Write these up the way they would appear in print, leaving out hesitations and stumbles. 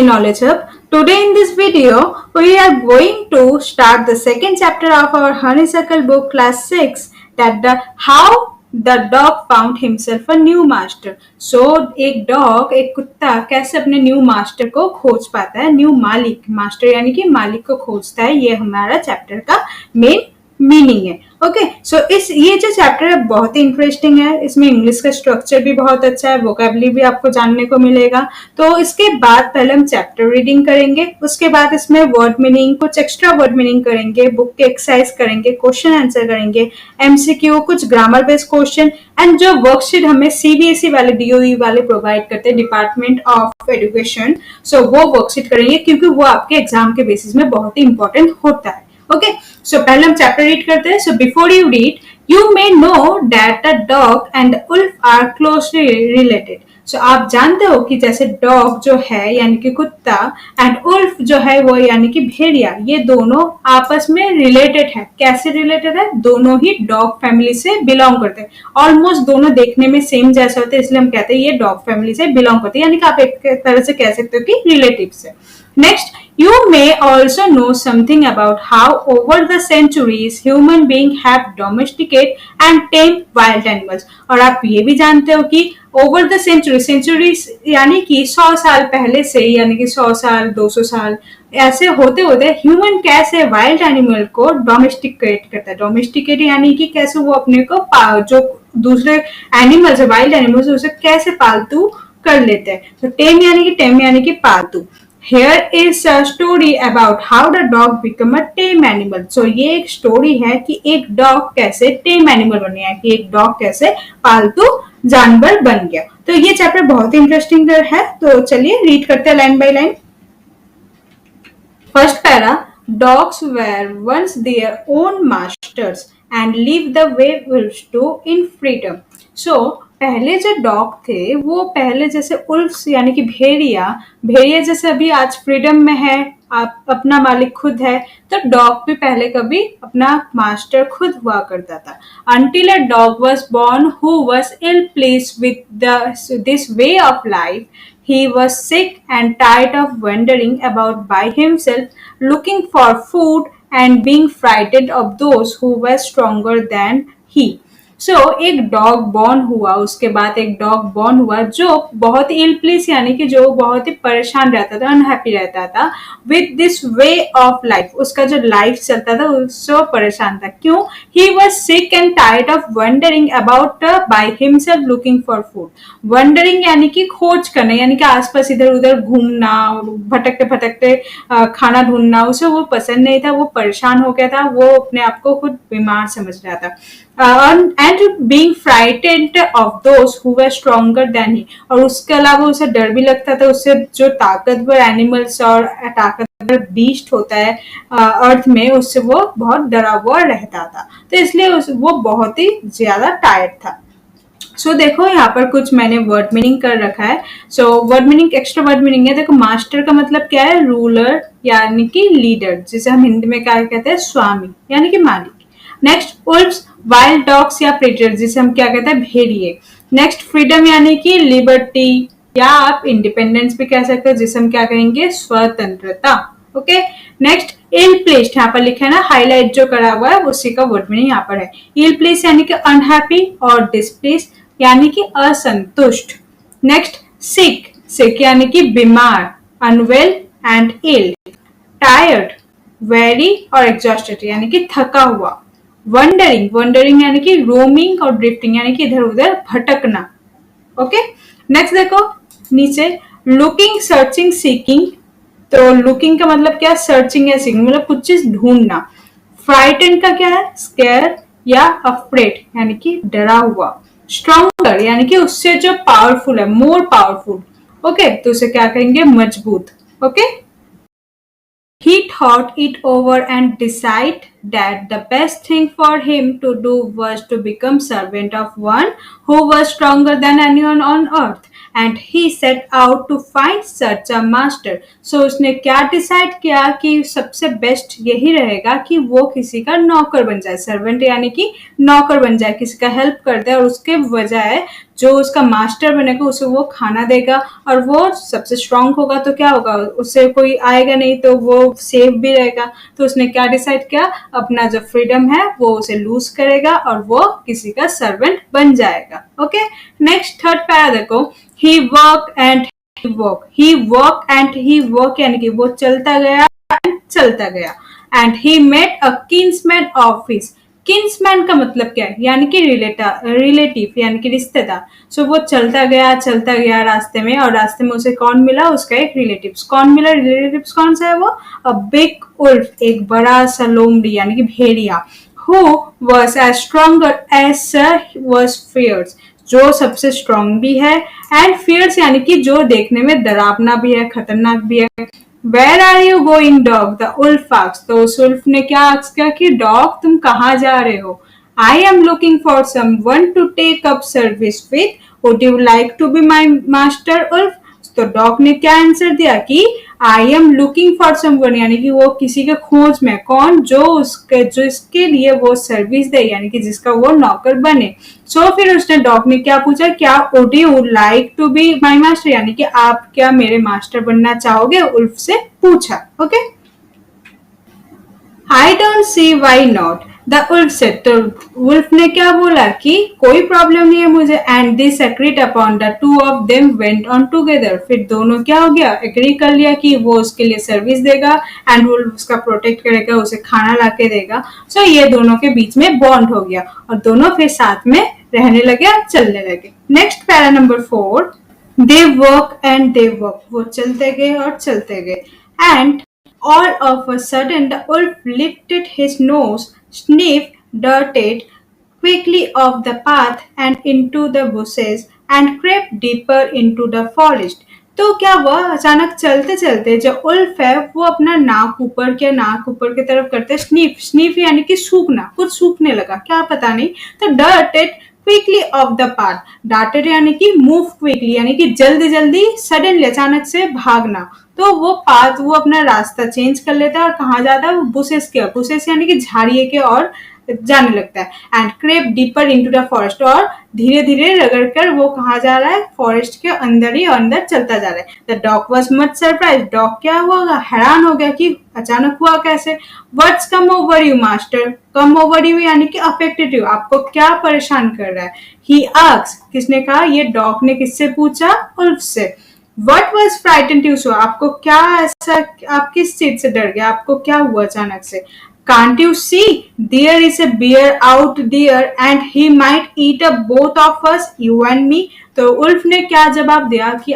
Knowledge Hub. Today in this video, we are going to start the second chapter of our Honeysuckle book class 6 that the how the dog found himself a new master. So एक dog एक कुत्ता कैसे अपने new master को खोज पाता है, new मालिक, मास्टर यानी कि मालिक को खोजता है, ये हमारा चैप्टर का मेन मीनिंग है. ओके सो ये जो चैप्टर है बहुत ही इंटरेस्टिंग है. इसमें इंग्लिश का स्ट्रक्चर भी बहुत अच्छा है, वोकेबुलरी भी आपको जानने को मिलेगा. तो इसके बाद पहले हम चैप्टर रीडिंग करेंगे, उसके बाद इसमें वर्ड मीनिंग, कुछ एक्स्ट्रा वर्ड मीनिंग करेंगे, बुक के एक्सरसाइज करेंगे, क्वेश्चन आंसर करेंगे, एमसीक्यू, कुछ ग्रामर बेस्ड क्वेश्चन एंड जो वर्कशीट हमें सीबीएसई वाले डीओई वाले प्रोवाइड करते हैं, डिपार्टमेंट ऑफ एजुकेशन. सो वो वर्कशीट करेंगे क्योंकि वो आपके एग्जाम के बेसिस में बहुत ही इंपॉर्टेंट होता है. Okay, so पहले हम चैप्टर रीड करते हैं. So before you read, you may know that the dog and wolf are closely related. So आप जानते हो कि जैसे डॉग जो है यानी कि कुत्ता एंड उल्फ जो है वो यानी कि भेड़िया, ये दोनों आपस में रिलेटेड है. कैसे रिलेटेड है? दोनों ही डॉग फैमिली से बिलोंग करते हैं. ऑलमोस्ट दोनों देखने में सेम जैसे होते हैं, इसलिए हम कहते हैं ये डॉग फैमिली से बिलोंग करते हैं, यानी कि आप एक तरह से कह सकते हो कि रिलेटिव्स है. Next, you may also know something about how over the centuries human beings have domesticated and tamed wild animals. और आप ये भी जानते हो कि over the centuries यानी कि 100 साल पहले से, यानी कि 100 साल 200 साल ऐसे होते होते ह्यूमन कैसे वाइल्ड एनिमल को डोमेस्टिकेट करता है. डोमेस्टिकेट यानी कि कैसे वो अपने को जो दूसरे एनिमल्स है, वाइल्ड एनिमल्स, उसे कैसे पालतू कर लेते हैं. तो टेम यानी कि पालतू. Here is a story about how the dog become a tame animal. So ये एक स्टोरी है कि एक डॉग कैसे टेम एनिमल बन गया, कि एक डॉग कैसे पालतू जानवर बन गया. तो ये चैप्टर बहुत ही इंटरेस्टिंग है. तो चलिए रीड करते हैं line by line. First para, dogs were once their own masters and lived the way wolves do in freedom. So पहले जो डॉग थे वो पहले जैसे उल्फ्स यानी कि भेड़िया जैसे अभी आज फ्रीडम में है, आप अपना मालिक खुद है, तो डॉग भी पहले कभी अपना मास्टर खुद हुआ करता था. Until a dog was born who was ill pleased with this way of life. He was sick and tired of wandering about by himself, looking for food and being frightened of those who were stronger than he. एक dog born हुआ, उसके बाद एक dog born हुआ जो बहुत इल please यानी कि जो बहुत ही परेशान रहता था, अनहैप्पी रहता था with this way of life. उसका जो लाइफ चलता था उससे परेशान था. क्यों? He was sick and tired of wondering about by himself looking for food. Wondering यानी कि खोज करना, यानी कि आसपास इधर उधर घूमना, भटकते भटकते खाना ढूंढना, उसे वो पसंद नहीं था, वो परेशान हो गया था, वो अपने आप को खुद बीमार समझ रहा था. And being frightened of those who were stronger than he. और उसके अलावा उसे डर भी लगता था उससे जो ताकतवर एनिमल्स और ताकतवर बीस्ट होता है अर्थ में, उससे वो बहुत डरा हुआ रहता था. तो इसलिए वो बहुत ही ज्यादा टायर्ड था. देखो यहाँ पर कुछ मैंने वर्ड मीनिंग कर रखा है. Word meaning, extra word meaning है. देखो, मास्टर का मतलब क्या है? रूलर यानी कि लीडर, जिसे हम हिंदी में क्या कहते हैं? स्वामी यानी कि मालिक. नेक्स्ट, उल्फ्स वाइल्ड डॉग्स या प्रेडेटर्स, जिसे हम क्या कहते हैं? भेड़िए. नेक्स्ट, फ्रीडम यानी कि लिबर्टी या आप इंडिपेंडेंस भी कह सकते हैं, जिसे हम क्या कहेंगे? स्वतंत्रता. ओके. नेक्स्ट, इल प्लेस्ड, यहाँ पर लिखा है ना, हाईलाइट जो करा हुआ है उसी का वर्ड मीनिंग यहाँ पर है. इल प्लेस यानी कि अनहैप्पी और डिस्प्लेस यानी कि असंतुष्ट. नेक्स्ट, सिक यानी कि बीमार, unwell and ill. Tired, very और एग्जॉस्टेड यानी कि थका हुआ. वंडरिंग यानी कि रोमिंग और ड्रिफ्टिंग यानी कि इधर उधर भटकना. ओके. नेक्स्ट देखो नीचे, लुकिंग, सर्चिंग, सीकिंग. तो लुकिंग का मतलब क्या? सर्चिंग या सीकिंग मतलब कुछ चीज ढूंढना. फ्राइटेंड का क्या है? स्केयर या अफ्रेड यानी कि डरा हुआ. स्ट्रॉन्गर यानी कि उससे जो पावरफुल है, मोर पावरफुल. ओके, तो उसे क्या कहेंगे? मजबूत. Okay. He thought it over and that the best thing for him to do was to become servant of one who was stronger than anyone on earth. And he set out to find such a master. So उसने क्या decide किया कि सबसे best यही रहेगा कि वो किसी का नौकर बन जाए, सर्वेंट यानी कि नौकर बन जाए, किसी का हेल्प कर दे, और उसके बजाय जो उसका मास्टर बनेगा उसे वो खाना देगा, और वो सबसे स्ट्रांग होगा तो क्या होगा, उससे कोई आएगा नहीं तो वो सेफ भी रहेगा। तो उसने क्या डिसाइड किया, अपना जो फ्रीडम है वो उसे लूज करेगा और वो किसी का सर्वेंट बन जाएगा। ओके, नेक्स्ट थर्ड पैरा देखो, he work and he work and he work यानी कि वो चलता गया एंड चलता गया, and he met a kinsman of his. Kinsman का मतलब क्या है, यानी कि रिलेटिव यानी कि रिश्तेदार। सो वो चलता गया रास्ते में, और रास्ते में उसे कौन मिला, उसका एक रिलेटिव। कौन मिला, रिलेटिव कौन सा है वो, अ बिग उल्फ, एक बड़ा सा लोमड़ी यानी कि भेड़िया, who was as stronger as was fierce, जो सबसे स्ट्रांग भी है, एंड फियर्स यानी कि जो देखने में डरावना भी है, खतरनाक भी है। Where are you going dog, the wolf asked, तो उस उल्फ ने क्या आस्क किया कि डॉग तुम कहाँ जा रहे हो। I am looking for someone to take up service with, would you like to be my master wolf. तो डॉग ने क्या आंसर दिया कि I am looking for someone, यानी कि वो किसी के खोज में, कौन, जो इसके लिए वो सर्विस दे, यानी कि जिसका वो नौकर बने। सो फिर उसने डॉग ने क्या पूछा, क्या would you like to be my master, यानी कि आप क्या मेरे मास्टर बनना चाहोगे, उल्फ से पूछा। Okay, I don't see why not, the wolf said, तो उल्फ ने क्या बोला कि कोई प्रॉब्लम नहीं है मुझे। And this agreed upon, the two of them went on together, फिर दोनों क्या हो गया, एग्री कर लिया कि वो उसके लिए सर्विस देगा एंड वो उसका प्रोटेक्ट करेगा, उसे खाना ला के देगा। सो ये दोनों के बीच में बॉन्ड हो गया और दोनों फिर साथ में रहने लगे और चलने लगे। Next para number 4, they work and they work, वो चलते गए और चलते गए। And all of a sudden the wolf lifted his nose, sniffed, darted quickly off the path and into the bushes and crept deeper into the forest. तो क्या हुआ, अचानक चलते चलते जो उल्फ है वो अपना नाक ऊपर की तरफ करते, स्नीफ यानी कि सूखना, कुछ सूखने लगा, क्या पता नहीं। तो डर्टेड quickly of the path, darted यानी कि मूव क्विकली, यानी कि जल्दी जल्दी, सडनली अचानक से भागना। तो वो पाथ, वो अपना रास्ता चेंज कर लेता है और कहाँ जाता है, वो बुशेस यानी कि झाड़िए के और जाने लगता है। And crepe deeper into the forest, और धीरे धीरे रगड़ कर वो कहाँ जा रहा है, फॉरेस्ट के अंदर ही अंदर चलता जा रहा है। The dog was much surprise, dog क्या हुआ, हैरान हो गया कि अचानक हुआ कैसे। What's come over you master, come over you यानी कि अफेक्टेड यू, आपको क्या परेशान कर रहा है। ही आस्क्ड, किसने कहा, ये डॉग ने किससे पूछा, उल्फ से। What was frightened you so, आपको क्या ऐसा, आप किस चीज से डर गया, आपको क्या हुआ अचानक से। Can't you see there is a bear out there and he might eat up both of us, you and me। तो उल्फ ने क्या जवाब दिया कि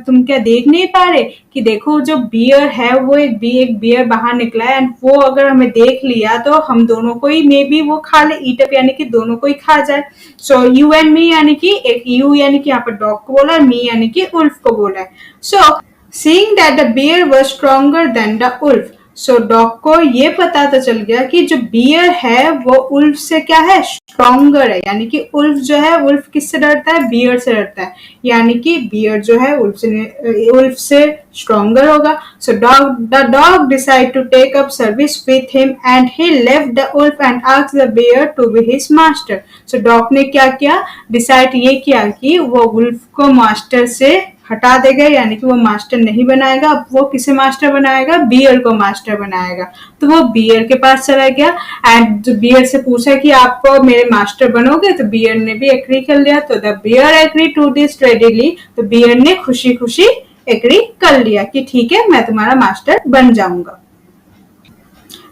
तुम क्या देख नहीं पा रहे कि देखो जो बियर है वो एक बियर बाहर निकला है, एंड वो अगर हमें देख लिया तो हम दोनों को ही मे बी वो खा ले, ईट अप यानी कि दोनों को ही खा जाए। सो यू एंड मी यानी कि एक यू यानी कि यहाँ पर डॉग को बोला, मी यानी कि उल्फ को बोला है। So seeing that the bear was stronger than the wolf, so dog को ये पता तो चल गया कि जो बियर है वो उल्फ से क्या है, स्ट्रॉन्गर है, यानी कि उल्फ जो है, उल्फ किससे डरता है, बियर से डरता है, यानी कि बियर जो है उल्फ से स्ट्रॉन्गर होगा। So the dog decide to take up service with him and he left the wolf and asked the bear to be his master. So dog ने क्या किया, डिसाइड ये किया कि वो उल्फ को मास्टर से हटा देगा, यानी कि वो मास्टर नहीं बनाएगा, अब वो किसे मास्टर बनाएगा, बियर को मास्टर बनाएगा। तो वो बियर के पास चला गया एंड जो बियर से पूछा कि आप मेरे मास्टर बनोगे, तो बियर ने भी एग्री कर लिया। तो the bear agree to this readily, तो बियर ने खुशी खुशी एग्री कर लिया कि ठीक है मैं तुम्हारा मास्टर बन जाऊंगा।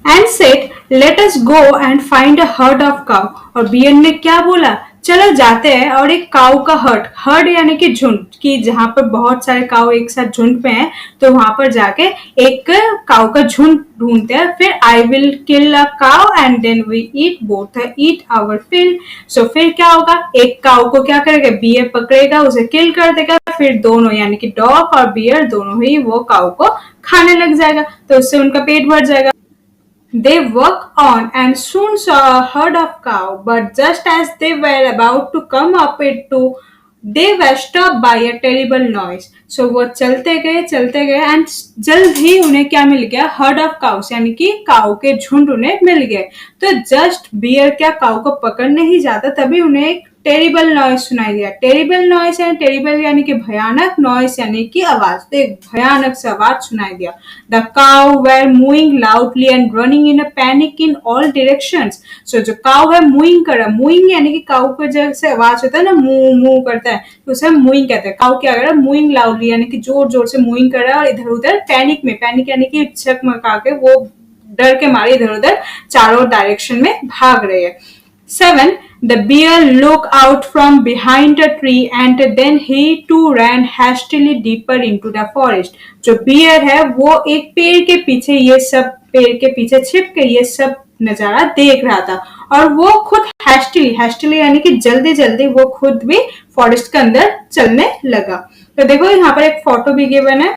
And said let us go and find a herd of cow, और बियर ने क्या बोला, चलो जाते हैं और एक काऊ का हर्ड यानी कि झुंड, कि जहां पर बहुत सारे काऊ एक साथ झुंड पे हैं, तो वहां पर जाके एक काऊ का झुंड ढूंढते हैं। फिर I will kill a cow and then we eat our fill. So फिर क्या होगा, एक काऊ को क्या करेगा, बियर पकड़ेगा, उसे किल कर देगा, फिर दोनों यानी कि डॉग और बियर दोनों ही वो काऊ को खाने लग जाएगा, तो उससे उनका पेट भर जाएगा। They worked on and soon saw a herd of cow, but just as they were about to come up it to, they were stopped by a terrible noise. So वो चलते गए एंड जल्द ही उन्हें क्या मिल गया? हर्ड ऑफ काउस, यानी कि काऊ के झुंड उन्हें मिल गए. तो जस्ट बियर क्या काऊ को पकड़ने ही जाता तभी उन्हें एक टेरिबल नॉइज सुनाई दिया. टेरिबल नॉइज है, टेरिबल यानी कि भयानक, नॉइज यानी कि आवाज. तो एक भयानक सा आवाज सुनाई दिया. The cow were moving loudly and running in a panic in all directions. So जो काउ है मूविंग कर रहा है, मूविंग यानी कि काउ को जैसे आवाज होता है ना, मूव मूव करता है, तो उसे मूविंग कहते हैं. काउ क्या कर रहा है? मूविंग लाउडली यानी कि जोर जोर से मूविंग कर रहा है और इधर उधर पैनिक में, पैनिक यानी कि चकमका के वो डर के मारे इधर उधर चारों डायरेक्शन में भाग रहे हैं. 7. The bear looked out from behind a tree and then he too ran hastily deeper into the forest. जो bear है वो एक पेड़ के पीछे, ये सब पेड़ के पीछे छिप के ये सब नजारा देख रहा था और वो खुद hastily यानी कि जल्दी जल्दी वो खुद भी फॉरेस्ट के अंदर चलने लगा. तो देखो यहाँ पर एक फोटो भी गिवन है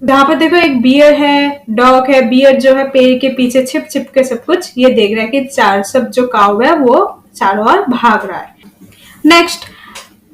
जहां पर देखो एक बियर है, डॉग है. बियर जो है पेड़ के पीछे छिप छिप के सब कुछ ये देख रहा है कि चार सब जो काऊ है वो चारों ओर भाग रहा है. Next.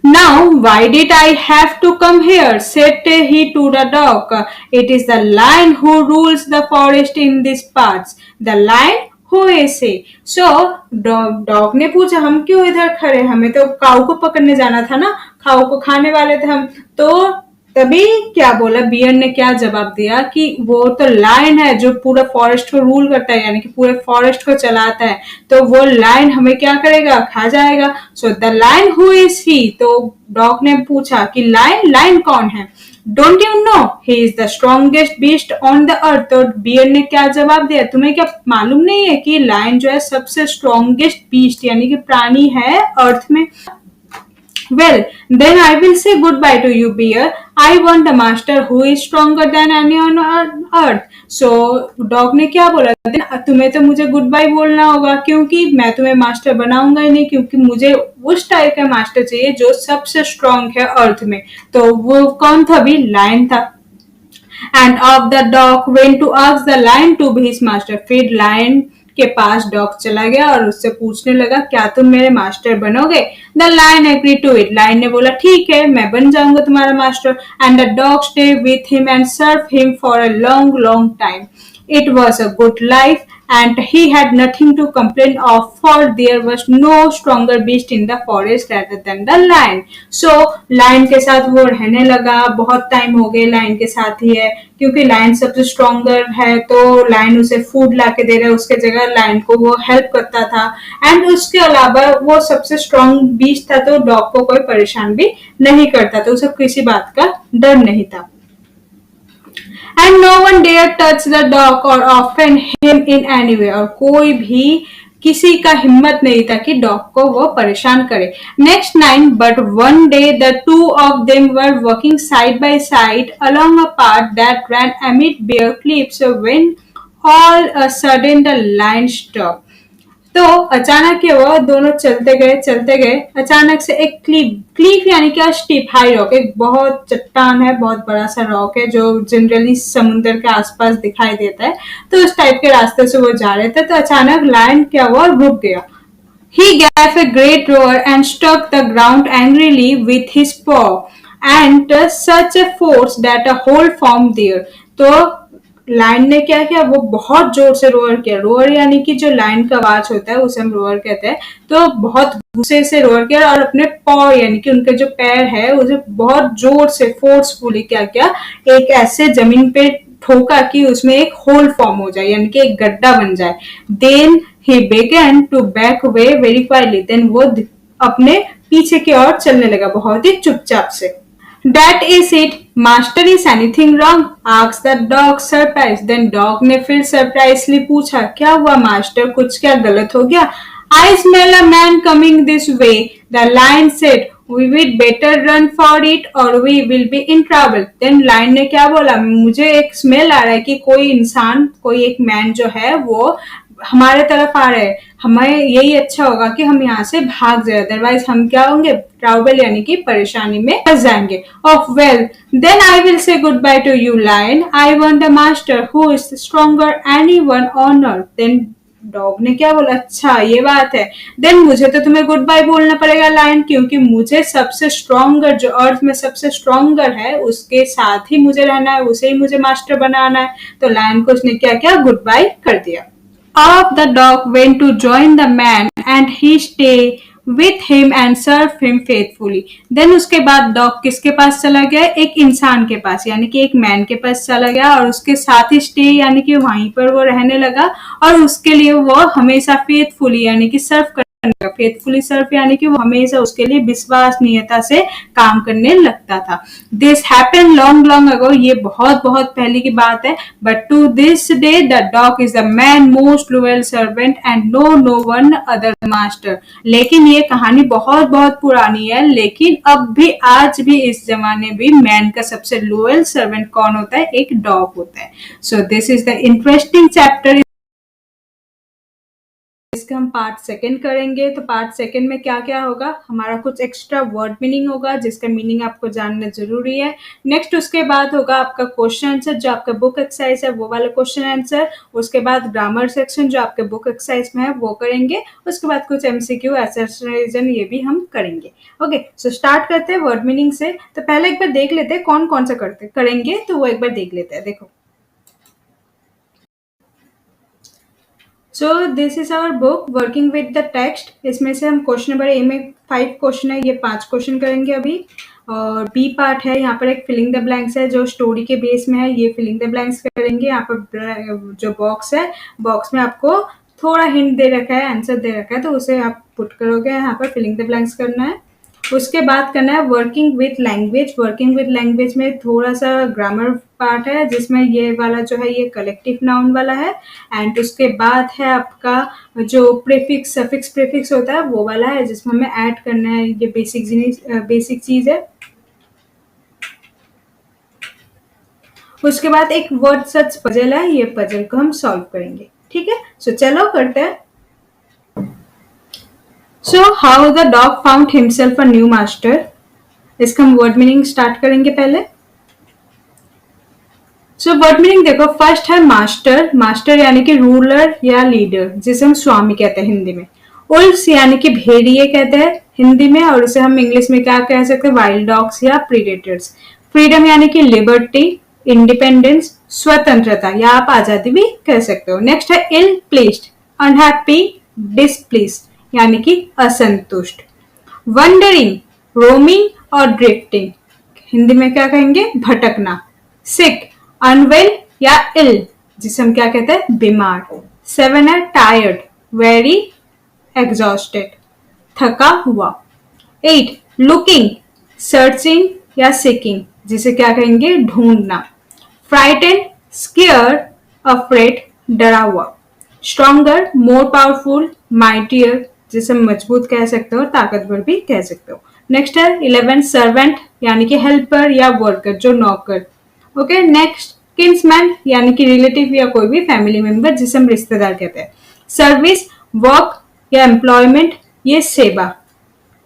Now, why did I have to come here? Said he to the dog. It is the lion who rules the forest in these parts. The lion who is he? So, dog ने पूछा हम क्यों इधर खड़े, हमें तो काऊ को पकड़ने जाना था ना, काऊ को खाने वाले थे हम. तो तभी क्या बोला बियर ने, क्या जवाब दिया कि वो तो लायन है जो पूरा फॉरेस्ट को रूल करता है, यानी कि पूरे फॉरेस्ट को चलाता है, तो वो लायन हमें क्या करेगा? खा जाएगा. So the lion who is he? तो डॉग ने पूछा कि लायन कौन है? Don't you know he is the strongest beast on the earth. तो बियर ने क्या जवाब दिया? तुम्हें क्या मालूम नहीं है कि लायन जो है सबसे स्ट्रॉन्गेस्ट बीस्ट यानी कि प्राणी है अर्थ में. Well, then I will say goodbye to you, bear. I want a master who is stronger than any on earth. So, dog ने क्या बोला? तुम्हें तो मुझे गुड बाय बोलना होगा क्योंकि मैं तुम्हें मास्टर बनाऊंगा ही नहीं, क्योंकि मुझे उस टाइप का मास्टर चाहिए जो सबसे स्ट्रॉन्ग है अर्थ में. तो वो कौन था? भी लायन था. And off the dog went to ask the lion to be his master. फिर लायन के पास डॉग चला गया और उससे पूछने लगा क्या तुम मेरे मास्टर बनोगे? The lion agree to it. Lion ने बोला ठीक है मैं बन जाऊंगा तुम्हारा master. And the dog stay with him and serve him for a long time. It was a good life and he had nothing to complain of, for there was no stronger beast in the forest rather than the lion. So lion के साथ वो रहने लगा. बहुत time हो गए lion के साथ ही है क्योंकि lion सबसे stronger है, तो lion उसे food ला के दे रहा है, उसके जगह lion को वो help करता था. एंड उसके अलावा वो सबसे strong beast था तो dog को कोई परेशान भी नहीं करता था, उसे किसी बात का डर नहीं था. And no one dare touch the dog or offend him in any way. और कोई भी किसी का हिम्मत नहीं था कि डॉग को वो परेशान करे. Next 9. But one day the two of them were walking side by side along a path that ran amid bare cliffs when all a sudden the lion stopped. तो अचानक क्या हुआ? दोनों चलते गए अचानक से एक क्लिफ यानी क्या? स्टीप हाई रॉक, एक बहुत चट्टान है, बहुत बड़ा सा रॉक है जो जनरली समुद्र के आसपास दिखाई देता है. तो उस टाइप के रास्ते से वो जा रहे थे तो अचानक लायन क्या हुआ? रुक गया. He gave a great roar and struck the ground angrily with his paw and such a force that a hole formed there. तो लायन ने क्या किया? वो बहुत जोर से रोअर किया. रोअर यानी कि जो लायन का आवाज होता है उसे हम रोअर कहते हैं. तो बहुत गुस्से से रोअर किया और अपने पॉ यानी कि उनके जो पैर है उसे बहुत जोर से फोर्सफुली क्या किया? एक ऐसे जमीन पे ठोका कि उसमें एक होल फॉर्म हो जाए यानी कि एक गड्ढा बन जाए. Then he began to back away very quietly. Then वो अपने पीछे की ओर चलने लगा बहुत ही चुपचाप से. That is it. Master, is anything wrong? Asked the dog surprised. Then dog ने फिर सरप्राइजली पूछा क्या हुआ मास्टर, कुछ क्या गलत हो गया? I smell a man coming this way. The lion said. We will better run for it or we will be in trouble. Then lion ने क्या बोला? मुझे एक स्मेल आ रहा है कि कोई इंसान, कोई एक मैन जो है वो हमारे तरफ आ रहे हैं, हमें यही अच्छा होगा कि हम यहाँ से भाग जाए, अदरवाइज हम क्या होंगे, ट्राउबल यानी कि परेशानी में फंस जाएंगे. Of well then I will say goodbye to you lion, I want the master who is stronger anyone on earth. देन डॉग ने क्या बोला, अच्छा ये बात है, देन मुझे तो तुम्हें गुड बाय बोलना पड़ेगा लायन, क्योंकि मुझे सबसे स्ट्रॉन्गर, जो अर्थ में सबसे स्ट्रॉन्गर है उसके साथ ही मुझे रहना है, उसे ही मुझे मास्टर बनाना है. तो लायन को उसने क्या किया, गुड बाय कर दिया. Off the dog went to join the man and he stay with him and serve him faithfully. Then उसके बाद डॉग किसके पास चला गया, एक इंसान के पास यानी कि एक मैन के पास चला गया और उसके साथ ही स्टे यानी कि वहीं पर वो रहने लगा और उसके लिए वो हमेशा फेथफुली यानी कि सर्व करने लगा. फेथफुली सर्व यानी कि वो हमेशा उसके लिए विश्वसनीयता से काम करने लगता था. This happen long long ago, ये बहुत बहुत पहले की बात है. But to this day the dog is the man most loyal servant and no one other master. लेकिन ये कहानी बहुत बहुत पुरानी है, लेकिन अब भी आज भी इस जमाने भी मैन का सबसे लॉयल सर्वेंट कौन होता है, एक डॉग होता है. सो this is the interesting chapter. इसका हम पार्ट सेकंड करेंगे. तो पार्ट सेकंड में क्या क्या होगा, हमारा कुछ एक्स्ट्रा वर्ड मीनिंग होगा जिसका मीनिंग आपको जानना जरूरी है. नेक्स्ट उसके बाद होगा आपका क्वेश्चन आंसर, जो आपका बुक एक्सरसाइज है वो वाला क्वेश्चन आंसर. उसके बाद ग्रामर सेक्शन जो आपके बुक एक्सरसाइज में है वो करेंगे. उसके बाद कुछ एमसीक्यू एसर्शन ये भी हम करेंगे. ओके, सो स्टार्ट करते हैं वर्ड मीनिंग से. तो पहले एक बार देख लेते हैं कौन कौन सा करेंगे, तो वो एक बार देख लेते हैं. देखो, so this is our book working with the text. इसमें से हम क्वेश्चन नंबर ए में 5 क्वेश्चन है, ये 5 क्वेश्चन करेंगे अभी. और बी पार्ट है, यहाँ पर एक फिलिंग द ब्लैंक्स है जो स्टोरी के बेस में है, ये फिलिंग द ब्लैंक्स करेंगे. यहाँ पर जो बॉक्स है, बॉक्स में आपको थोड़ा हिंट दे रखा है, आंसर दे रखा है, तो उसे आप पुट करोगे, यहाँ पर फिलिंग द ब्लैंक्स करना है. उसके बाद करना है working with language. Working with language में थोड़ा सा ग्रामर पार्ट है जिसमें ये वाला जो है ये कलेक्टिव नाउन वाला है. एंड उसके बाद है आपका जो प्रीफिक्स सफिक्स प्रीफिक्स होता है वो वाला है जिसमें हमें ऐड करना है, ये बेसिक चीज है. उसके बाद एक वर्ड सर्च पजल है, ये पजल को हम सॉल्व करेंगे. ठीक है, सो चलो करते हैं. So how the dog found himself a new master. इसका हम वर्ड मीनिंग स्टार्ट करेंगे पहले. सो वर्ड मीनिंग देखो, फर्स्ट है मास्टर. मास्टर यानी कि रूलर या लीडर, जिसे हम स्वामी कहते हैं हिंदी में. उल्फ्स यानी कि भेड़िए कहते हैं हिंदी में, और उसे हम इंग्लिश में क्या कह सकते हैं, वाइल्ड डॉग्स या प्रीडेटर्स. फ्रीडम यानी कि लिबर्टी, इंडिपेंडेंस, स्वतंत्रता या आप आजादी भी कह सकते हो. नेक्स्ट है इल प्लीज्ड, अनहैप्पी, डिसप्लीज्ड यानी कि असंतुष्ट. वंडरिंग, रोमिंग और ड्रिफ्टिंग, हिंदी में क्या कहेंगे, भटकना. सिक, अनवेल या इल, जिसे हम क्या कहते हैं, बीमार. 7 है टायर्ड, वेरी एग्जॉस्टेड, थका हुआ. 8 लुकिंग, सर्चिंग या सीकिंग, जिसे क्या कहेंगे, ढूंढना. फ्राइटेंड, स्केयर, अफ्रेड, डरा हुआ. स्ट्रॉन्गर, मोर पावरफुल, माइटियर, जिसे मजबूत कह सकते हो, ताकतवर भी कह सकते हो. नेक्स्ट है 11 सर्वेंट यानी कि हेल्पर या वर्कर, जो नौकर. ओके, नेक्स्ट किन्समैन यानी कि रिलेटिव या कोई भी फैमिली मेंबर, जिसे हम रिश्तेदार कहते हैं. सर्विस, वर्क या एम्प्लॉयमेंट, ये सेवा.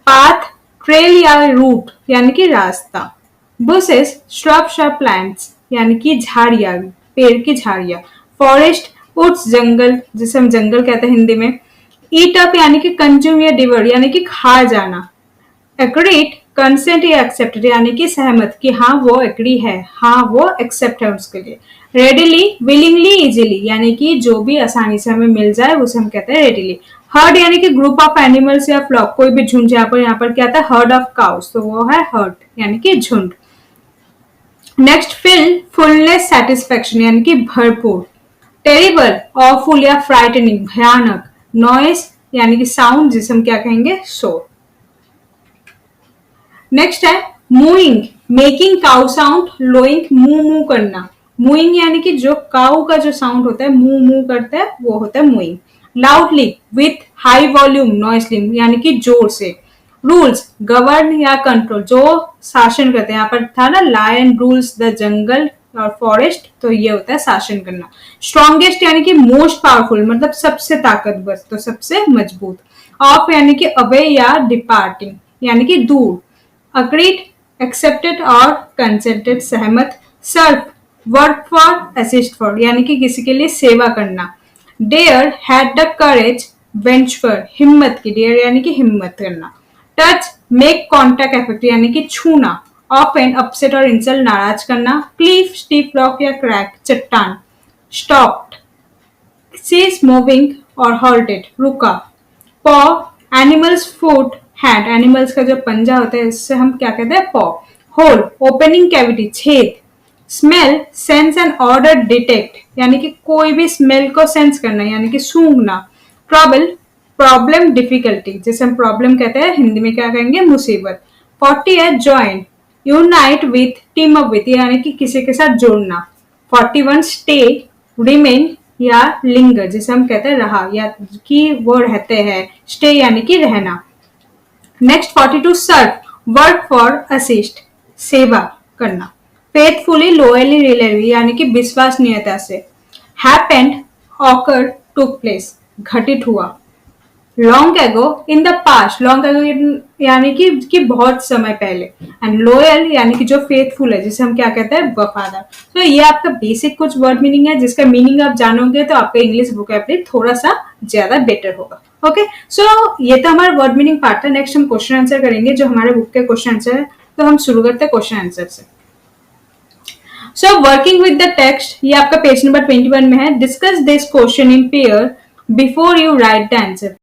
पाथ, ट्रेल या रूट यानी कि रास्ता. बुशेस, श्रब्स या प्लांट्स यानी कि झाड़ियां, पेड़ की झाड़ियां. फॉरेस्ट, वुड्स जंगल, जिसे हम जंगल कहते हैं हिंदी में. ईट अप यानी कि कंज्यूम या डिवर यानी कि खा जाना. एग्रीड, कंसेंट या एक्सेप्टेड यानी कि सहमत, कि हाँ वो एग्री है, हाँ वो एक्सेप्ट है उसके लिए. रेडिली, विलिंगली, इजीली यानी कि जो भी आसानी से हमें मिल जाए उसे हम कहते हैं रेडिली. हर्ड यानी कि ग्रुप ऑफ एनिमल्स या फ्लॉक, कोई भी झुंड. यहाँ पर क्या आता है, हर्ड ऑफ काउस, तो वो है हर्ड यानी कि झुंड. नेक्स्ट फिल, फुलनेस, सेटिस्फेक्शन यानी कि भरपूर. टेरिबल, ऑफुल या फ्राइटनिंग, भयानक. नॉइस यानी कि साउंड, जिसे हम क्या कहेंगे, शोर. नेक्स्ट है मूइंग, मेकिंग काउ साउंड, लोइंग, मुंह मुंह करना. मूइंग यानी कि जो काउ का जो साउंड होता है, मुंह मुंह करता है, वो होता है mooing. Loudly, with high volume, noisily यानी कि जोर से. रूल्स, गवर्न या कंट्रोल, जो शासन करते हैं. यहाँ पर था ना, लायन रूल्स द जंगल, और फॉरेस्ट तो ये होता है शासन करना। स्ट्रॉन्गेस्ट यानी कि मोस्ट पावरफुल मतलब सबसे ताकतवर, तो सबसे मजबूत। ऑफ यानी कि अवे या डिपार्टिंग यानी कि दूर। अग्रीड एक्सेप्टेड और कंसेंटेड सहमत। Serve work for assist for यानी कि किसी के लिए सेवा करना। Dare had the courage venture हिम्मत की, डेयर यानी कि हिम्मत करना। टच मेक कॉन्टैक्ट इफेक्ट यानी कि छूना। ऑफन अपसेट और इंसल्ट नाराज करना। क्लीफ स्टीप रॉक या क्रैक चट्टान। स्टॉप्ड सीज मूविंग और हॉल्टेड रुका। पॉ एनिमल्स फुट हैंड एनिमल्स का जो पंजा होता है इससे हम क्या कहते हैं पॉ। होल ओपनिंग कैविटी छेद। Smell sense and order detect यानी कि कोई भी स्मेल को सेंस करना यानी कि सूंघना। ट्रबल प्रॉब्लम डिफिकल्टी जैसे हम प्रॉब्लम कहते हैं हिंदी में क्या कहेंगे मुसीबत। 40 है join unite with team up with यानी कि किसी के साथ जोड़ना। 41 स्टे रिमेन या लिंगर जिसे हम कहते हैं रहा या कि वो रहते हैं। स्टे यानी कि रहना। Next 42 serve work for assist सेवा करना। फेथफुली लोयली रिलेटिव यानी कि विश्वसनीयता से। हैपेंड ऑकर टुक प्लेस घटित हुआ। Long ago in the past long ago यानी कि बहुत समय पहले। एंड लोयल यानी कि जो फेथफुल है जिसे हम क्या कहते हैं वफादार। तो ये आपका बेसिक कुछ वर्ड मीनिंग है जिसका मीनिंग आप जानोगे तो आपका इंग्लिश वोकैबुलरी थोड़ा सा ज्यादा बेटर होगा। ओके सो ये तो हमारा वर्ड मीनिंग पार्ट था। नेक्स्ट हम क्वेश्चन आंसर करेंगे जो हमारे बुक के क्वेश्चन आंसर है। तो हम शुरू करते हैं क्वेश्चन आंसर से। So working with the text ये आपका पेज नंबर 21 में है। Discuss this question in pair before you right the answer.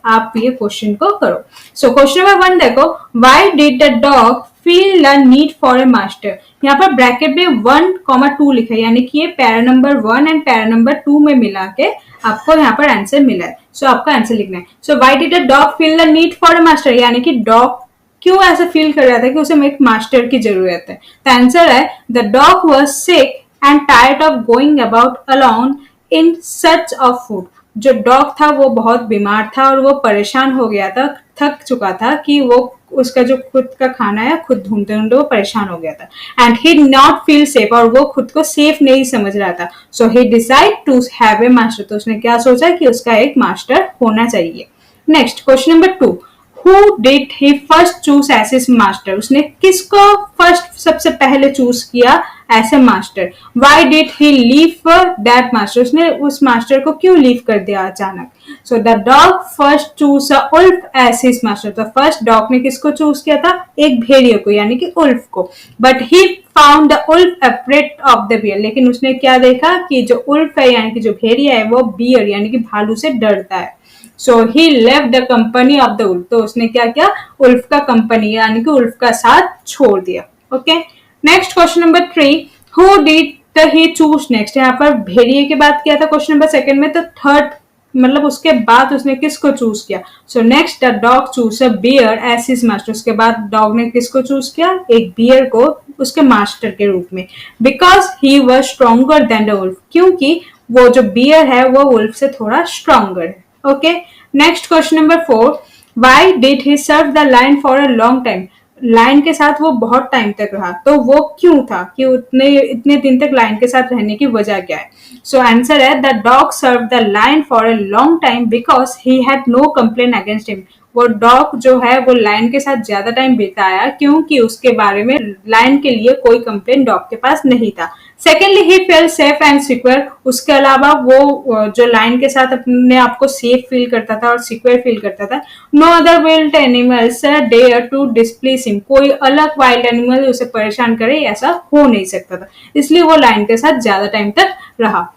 आप ये क्वेश्चन को करो। सो क्वेश्चन नंबर 1 देखो। Why did the dog feel the need for a master. यहाँ पर ब्रैकेट में 1,2 लिखा है यानी कि ये para number 1 and para number 2 में मिला के आपको यहाँ पर आंसर मिला है। सो आपका आंसर लिखना है। So why did the dog feel the need for a master यानी कि डॉग क्यों ऐसा फील कर रहा था कि उसे एक मास्टर की जरूरत है। तो आंसर है the dog was sick and tired of going about alone in search of food. जो डॉग था वो बहुत बीमार था और वो परेशान हो गया था, थक चुका था कि वो उसका जो खुद का खाना है खुद ढूंढते ढूंढते वो परेशान हो गया था। And he not feel safe और वो खुद को सेफ नहीं समझ रहा था। So he decide to have a master. तो उसने क्या सोचा कि उसका एक मास्टर होना चाहिए। Next question number 2। Who did he first choose as his master? उसने किसको फर्स्ट सबसे पहले चूज किया as a master. Why did he leave that master? उसने उस मास्टर को क्यों लीव कर दिया अचानक। So the dog first choose a wolf as his master. तो फर्स्ट डॉग ने किसको चूज किया था एक भेड़िए को यानी कि उल्फ को। But he found the wolf afraid of the bear. लेकिन उसने क्या देखा कि जो उल्फ है यानी कि जो भेड़िया है वो बियर यानी कि भालू से डरता है। So he left the company of the wolf. तो उसने क्या किया उल्फ का कंपनी यानी कि उल्फ का साथ छोड़ दिया। Okay next question number 3। Who did he choose next. यहाँ पर भेड़िए के बाद किया था क्वेश्चन नंबर 2 में। तो थर्ड मतलब उसके बाद उसने किसको चूज किया। So next the dog choose a bear as his master. उसके बाद डॉग ने किसको चूज किया एक बियर को उसके मास्टर के रूप में। Because he was stronger than the wolf क्योंकि वो जो बियर है वो उल्फ से थोड़ा स्ट्रॉन्गर है। Okay next question number 4। Why did he serve the lion for a long time. Lion के साथ वो बहुत टाइम तक रहा तो वो क्यों था कि इतने दिन तक लाइन के साथ रहने की वजह क्या है। सो आंसर है the dog serve the lion for a long time because he had no complain against him. वो डॉग जो है वो लाइन के साथ ज्यादा टाइम बिताया क्योंकि उसके बारे में लाइन के लिए कोई कंप्लेन डॉग के पास नहीं था। Secondly he fail safe and secure. उसके अलावा वो जो लाइन के साथ अपने आप को सेफ फील करता था और सिक्योर फील करता था। No other wild animals dare to displace him. कोई अलग वाइल्ड एनिमल उसे परेशान करे ऐसा हो नहीं सकता था इसलिए वो लाइन के साथ ज्यादा टाइम तक रहा।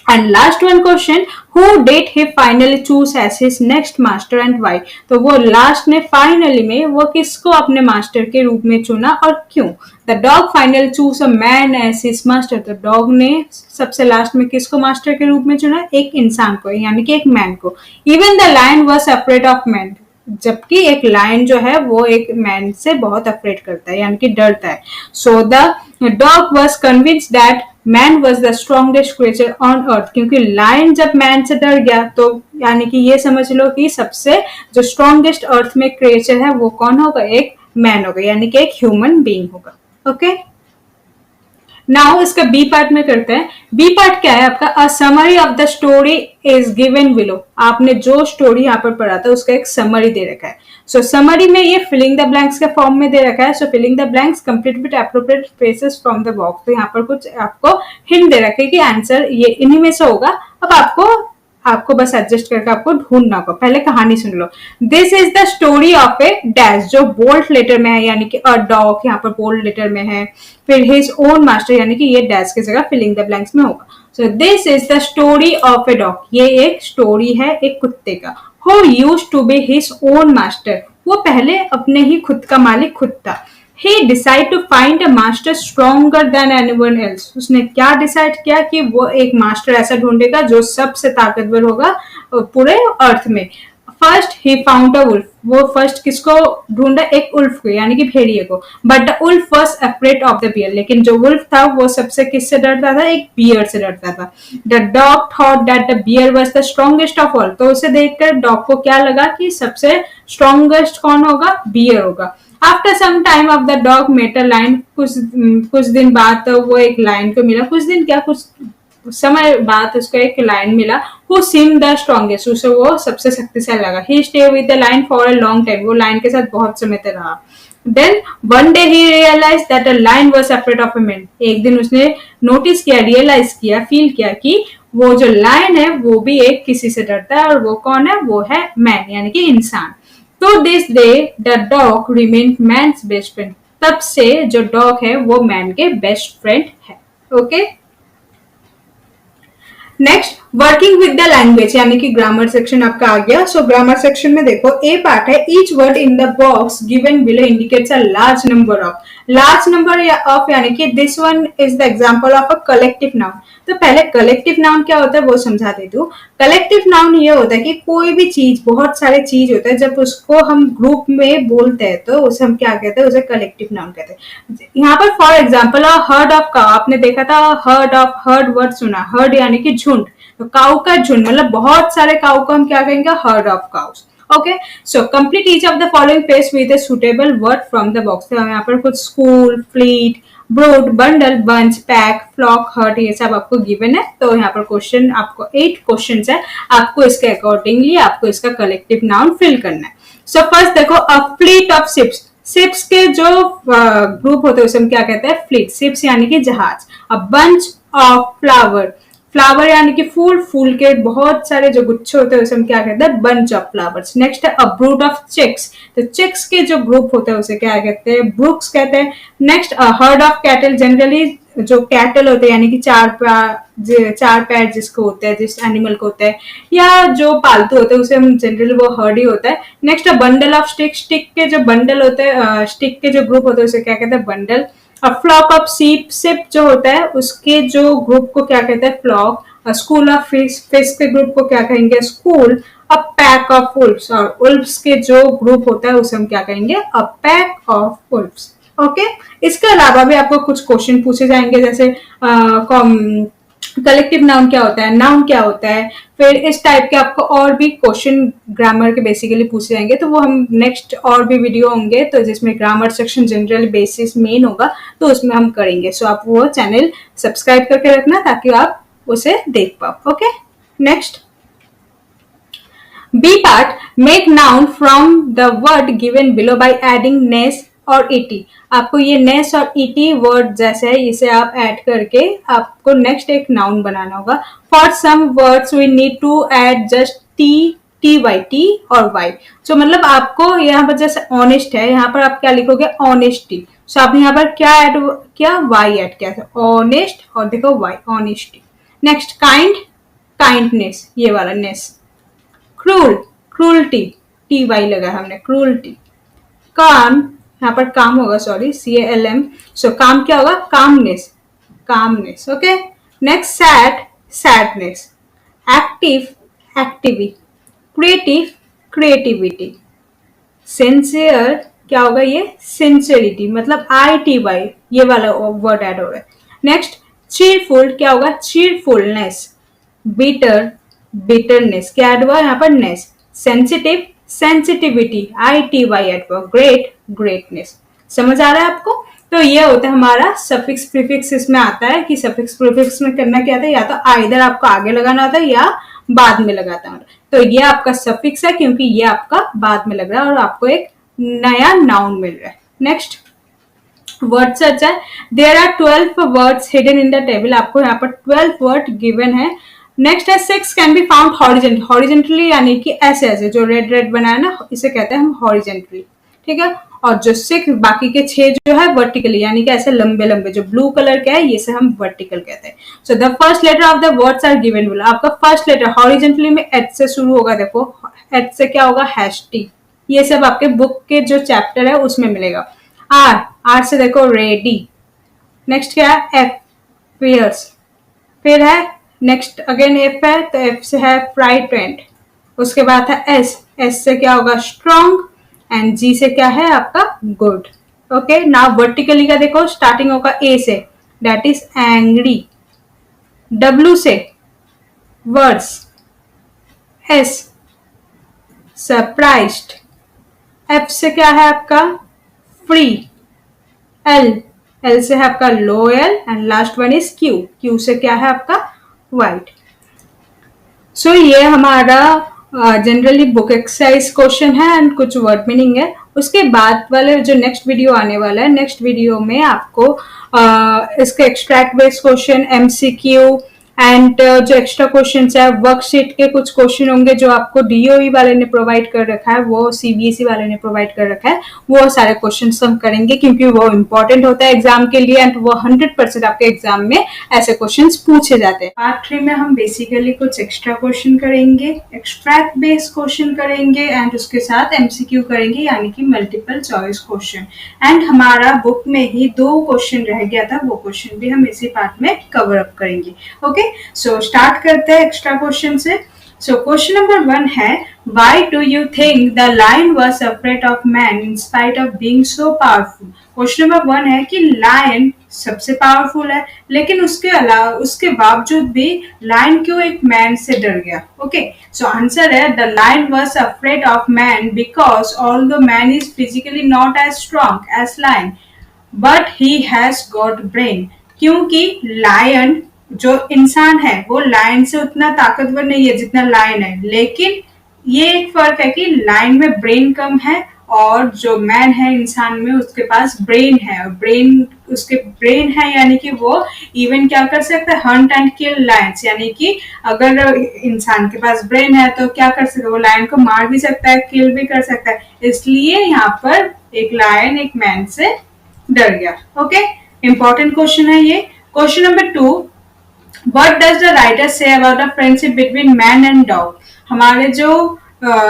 And last one question. Who did he finally choose as his next master and why. तो वो लास्ट में फाइनली में वो किसको अपने मास्टर के रूप में चुना और क्यों। The dog finally choose a man as his master. तो डॉग ने सबसे लास्ट में किसको मास्टर के रूप में चुना एक इंसान को यानी कि एक मैन को। Even the lion was afraid of man. जबकि एक लायन जो है वो एक मैन से बहुत अफ्रेड करता है यानी कि डरता है। सो the dog was convinced that man was the strongest creature on earth. क्योंकि लायन जब मैन से डर गया तो यानी कि ये समझ लो कि सबसे जो स्ट्रॉन्गेस्ट अर्थ में क्रिएचर है वो कौन होगा एक मैन होगा यानी कि एक ह्यूमन बीइंग होगा। ओके नाउ इसका बी पार्ट में करते हैं। बी पार्ट क्या है आपका, a summary of the story is given below. आपने जो स्टोरी यहाँ पर पढ़ा था उसका एक समरी दे रखा है। सो समरी में ये फिलिंग द ब्लैंक्स के फॉर्म में दे रखा है। So filling the blanks complete with appropriate spaces from the box. तो यहाँ पर कुछ आपको हिंट दे रखा है कि आंसर ये इन्हीं में से होगा। अब आपको आपको बस एडजस्ट करके आपको ढूंढना होगा। पहले कहानी सुन लो। This is the story of a dash, जो बोल्ड लेटर में है, यानी कि अ डॉग यहाँ पर बोल्ड लेटर में है। फिर हिज ओन मास्टर, यानी कि ये डैश की जगह फिलिंग द ब्लैंक्स में होगा। So this is the story of a dog, ये एक स्टोरी है एक कुत्ते का। Who used to be his own master, वो पहले अपने ही खुद का मालिक खुद था। He decided to find a master stronger than anyone else. उसने क्या डिसाइड किया कि वो एक मास्टर ऐसा ढूंढेगा जो सबसे ताकतवर होगा पूरे अर्थ में। First he found a wolf, वो फर्स्ट किसको ढूंढा, एक उल्फ को, यानी कि भेड़िए को। But the wolf was afraid of the bear, लेकिन जो वुल्फ था वो सबसे किससे डरता था, एक बियर से डरता था। The dog thought that the bear was the strongest of all, तो उसे देखकर डॉग को क्या लगा कि सबसे स्ट्रॉन्गेस्ट कौन होगा, बियर होगा। After some time of the dog met a lion, कुछ दिन बाद तो वो एक लायन को मिला, कुछ दिन क्या कुछ समय बाद उसको एक लायन मिला। हु सीम्ड द स्ट्रॉन्गेस्ट, उसे वो सबसे शक्तिशाली लगा। He stay with the lion for a long time, वो लायन के साथ बहुत समय तक रहा। Then one day he realize that a lion was afraid of a man, एक दिन उसने नोटिस किया, रियलाइज किया, फील किया कि वो जो लायन है वो भी एक किसी से डरता है, और वो कौन है, वो है मैन, यानी कि इंसान। तो this day the dog remain man's best friend, तब से जो डॉग है वो मैन के बेस्ट फ्रेंड है। Okay, next working with the language, यानी कि ग्रामर सेक्शन आपका आ गया। सो ग्रामर सेक्शन में देखो, ए पार्ट है, each word in the box given below indicates a large number of. Large number of यानी कि this one is the example of a collective noun. तो पहले कलेक्टिव नाउन क्या होता है वो समझा देती हूँ। कलेक्टिव नाउन ये होता है कि कोई भी चीज, बहुत सारे चीज होता है, जब उसको हम ग्रुप में बोलते हैं तो उसे हम क्या कहते हैं, उसे कलेक्टिव नाउन कहते हैं। यहाँ पर for example heard of cow, आपने देखा था हर्ड ऑफ, हर्ड वर्ड सुना, हर्ड यानी कि झुंड, तो काउ का झुंड मतलब बहुत सारे काउ को हम क्या कहेंगे, herd of cows. Okay, so complete each of the following phrase with a suitable word from the box. तो यहाँ पर कुछ school, fleet, brood, bundle, bunch, pack, flock, herd, ये सब आपको गिवन है। तो यहाँ पर क्वेश्चन आपको 8 क्वेश्चन है, आपको इसके अकॉर्डिंगली आपको इसका कलेक्टिव नाउन फिल करना है। सो फर्स्ट देखो, a fleet of ships, ships के जो ग्रुप होते हैं उसे हम क्या कहते हैं, फ्लीट, शिप्स यानी कि जहाज। A bunch of flower, flower यानी कि फूल, फूल के बहुत सारे जो गुच्छे होते हैं उसे हम क्या कहते हैं, बंच ऑफ फ्लावर्स। नेक्स्ट है अ ब्रूड ऑफ चिक्स, तो चिक्स के जो ग्रुप होते हैं उसे क्या कहते हैं, ब्रूक्स कहते हैं। Next a herd of cattle, generally जो कैटल होते हैं यानी कि चार पैर जिसको होते हैं, जिस एनिमल को होता है, या जो पालतू होते हैं उसे हम जनरली वो हर्ड ही होता है। Next a bundle of stick, stick के जो बंडल होते हैं, स्टिक के जो ग्रुप होते हैं उसे क्या कहते हैं, bundle. A flock of sheep, sheep जो होता है उसके जो ग्रुप को क्या कहते हैं, flock. A school of fish, fish के ग्रुप को क्या कहेंगे, school. A pack of wolves, और उल्फ्स के जो ग्रुप होता है उसे हम क्या कहेंगे, अ पैक ऑफ उल्फ्स। ओके, इसके अलावा भी आपको कुछ क्वेश्चन पूछे जाएंगे, जैसे कलेक्टिव नाउन क्या होता है, नाउन क्या होता है, फिर इस टाइप के आपको और भी क्वेश्चन ग्रामर के बेसिकली पूछे जाएंगे। तो वो हम नेक्स्ट और भी वीडियो होंगे तो जिसमें grammar section general basis main होगा तो उसमें हम करेंगे। सो आप वो चैनल सब्सक्राइब करके रखना ताकि आप उसे देख पाओ। Okay, next B part, make noun from the word given below by adding ness और ईटी। आपको ये नेस और ईटी वर्ड जैसे है इसे आप ऐड करके आपको नेक्स्ट एक नाउन बनाना होगा। For some words we need to add just T Y, T और वाई। सो मतलब आपको यहाँ पर जैसे ऑनेस्ट है, यहाँ पर आप क्या लिखोगे, ऑनेस्टी। सो आपने यहाँ पर क्या ऐड किया, वाई ऐड किया, ऑनेस्ट और देखो Y, honesty. Next kind, kindness, ये वाला ness. Cruel, cruelty, T Y लगा हमने, क्रूल्टी। काम, यहाँ पर काम होगा, सॉरी, CALM। सो काम क्या होगा, calmness, calmness. Okay, next sad, sadness. Active, activity. Creative, creativity. Sincere क्या होगा, ये सिंसियरिटी, मतलब ITY, ये वाला वर्ड ऐड हो रहा है। नेक्स्ट चीरफुल क्या होगा, चीरफुलनेस। बिटर, बिटरनेस, क्या ऐड हुआ यहाँ पर, नेस। सेंसिटिव, सेंसिटिविटी, ITY ऐड हुआ। Great, greatness. समझ आ रहा है आपको। तो ये होता है हमारा सफिक्स प्रीफिक्स। इसमें आता है कि सफिक्स प्रीफिक्स में करना क्या था, या तो आइदर आपको आगे लगाना होता है या बाद में लगाता है। तो ये आपका सफिक्स है क्योंकि ये आपका बाद में लग रहा है और आपको एक नया नाउन मिल रहा है। नेक्स्ट वर्ड सर्च है। There are 12 words hidden in the table. आपको यहाँ पर 12 वर्ड गिवन है। नेक्स्ट है 6 can be found horizontally. Horizontally यानी कि ऐसे ऐसे जो रेड रेड बनाया ना, इसे कहते हैं हम हॉरिजेंटली, ठीक है। और जो 6 बाकी के 6 जो है वर्टिकली यानी कि ऐसे लंबे लंबे, जो ब्लू कलर के है ये से हम वर्टिकल कहते हैं। So the first letter of the words are given बोला। आपका फर्स्ट लेटर हॉरिजेंटली में एच से शुरू होगा। देखो एच से क्या होगा, हैश टी। ये सब आपके बुक के जो चैप्टर है उसमें मिलेगा। आर, आर से देखो रेडी। नेक्स्ट क्या है, एफ फियर्स। फिर है नेक्स्ट अगेन एफ है, तो एफ से है फ्राइटेंड। उसके बाद है एस, एस से क्या होगा, स्ट्रॉन्ग। एंड जी से क्या है आपका, गुड। ओके, नाउ वर्टिकली का देखो, स्टार्टिंग होगा ए से, दैट इज एंग्री। डब्ल्यू से वर्स, एस सरप्राइज्ड। एफ से क्या है आपका, फ्री। एल, एल से है आपका loyal. And last one is Q, Q से क्या है आपका, व्हाइट। सो ये हमारा जनरली बुक एक्सरसाइज क्वेश्चन है एंड कुछ वर्ड मीनिंग है। उसके बाद वाले जो नेक्स्ट वीडियो आने वाला है, नेक्स्ट वीडियो में आपको इसके extract based question, MCQ and जो एक्स्ट्रा क्वेश्चन है, वर्कशीट के कुछ क्वेश्चन होंगे जो आपको डीओई वाले ने प्रोवाइड कर रखा है, वो सीबीएसई वाले ने प्रोवाइड कर रखा है। वो सारे क्वेश्चन हम करेंगे क्योंकि वो इंपॉर्टेंट होता है एग्जाम के लिए एंड वो 100% आपके एग्जाम में ऐसे क्वेश्चन पूछे जाते हैं। पार्ट 3 में हम बेसिकली कुछ एक्स्ट्रा क्वेश्चन करेंगे, एक्सट्रैक्ट बेस्ड क्वेश्चन करेंगे एंड उसके साथ एमसीक्यू करेंगे यानी कि मल्टीपल चॉइस क्वेश्चन। एंड हमारा बुक में ही 2 क्वेश्चन रह गया था, वो क्वेश्चन भी हम इसी पार्ट में कवर अप करेंगे। ओके, सो स्टार्ट करते हैं एक्स्ट्रा क्वेश्चन से। सो क्वेश्चन नंबर 1 है, why do you think the lion was afraid of man in spite of being so powerful. Question number 1 है कि लायन सबसे पावरफुल है, लेकिन उसके अलावा उसके बावजूद भी लायन क्यों एक मैन से डर गया। ओके, सो आंसर है, the lion was afraid of man because although man is physically not as strong as lion but he has got brain. क्योंकि लायन जो इंसान है वो लायन से उतना ताकतवर नहीं है जितना लायन है, लेकिन ये एक फर्क है कि लायन में ब्रेन कम है और जो मैन है इंसान में उसके पास ब्रेन है। और ब्रेन उसके ब्रेन है यानी कि वो इवन क्या कर सकता है, हंट एंड किल लायंस। यानी कि अगर इंसान के पास ब्रेन है तो क्या कर सकता है, वो लायन को मार भी सकता है, किल भी कर सकता है। इसलिए यहाँ पर एक लायन एक मैन से डर गया। ओके, इंपॉर्टेंट क्वेश्चन है ये। Question number 2, What does the writer say about the friendship between man and dog? हमारे जो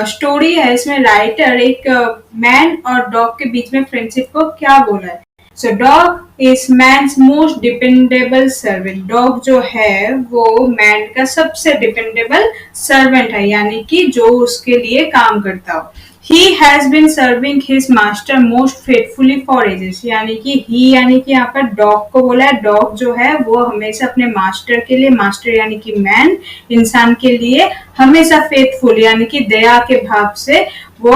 स्टोरी है इसमें राइटर एक मैन और डॉग के बीच में फ्रेंडशिप को क्या बोला है। So dog is man's most dependable servant. Dog जो है वो मैन का सबसे डिपेंडेबल सर्वेंट है, यानी कि जो उसके लिए काम करता हो। He has been serving his master most faithfully for ages। यानी कि he यानी कि यहाँ पर डॉग को बोला है। डॉग जो है वो हमेशा अपने मास्टर के लिए, मास्टर यानी कि मैन, इंसान के लिए हमेशा फेथफुल यानी कि दया के भाव से वो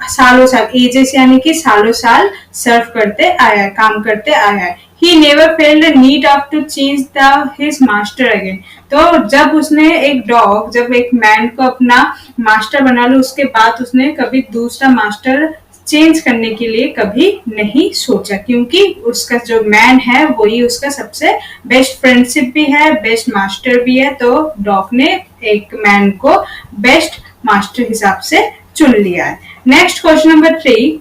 सालों साल, एजेस यानी कि सालों साल सर्व करते आया है, काम करते आया है। He never felt the need of to change his master again। तो जब उसने एक डॉग, जब एक मैन को अपना मास्टर बना लो, उसके बाद उसने कभी दूसरा मास्टर चेंज करने के लिए कभी नहीं सोचा, क्योंकि उसका जो मैन है वही उसका सबसे बेस्ट फ्रेंडशिप भी है, बेस्ट मास्टर भी है। तो डॉग ने एक मैन को बेस्ट मास्टर हिसाब से चुन लिया है। Next question number 3,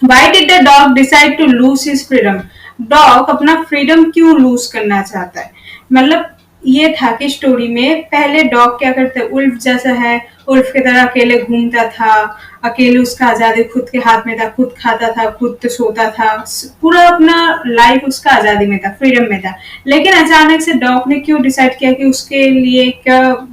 why did the dog decide to lose his freedom. Dog अपना फ्रीडम क्यों लूज करना चाहता है। मतलब ये था कि स्टोरी में पहले डॉग क्या करता है, उल्फ जैसा है, उल्फ की तरह अकेले घूमता था, अकेले उसका आजादी खुद के हाथ में था, खुद खाता था, खुद सोता था, पूरा अपना लाइफ उसका आजादी में था, फ्रीडम में था। लेकिन अचानक से डॉग ने क्यों डिसाइड किया कि उसके लिए एक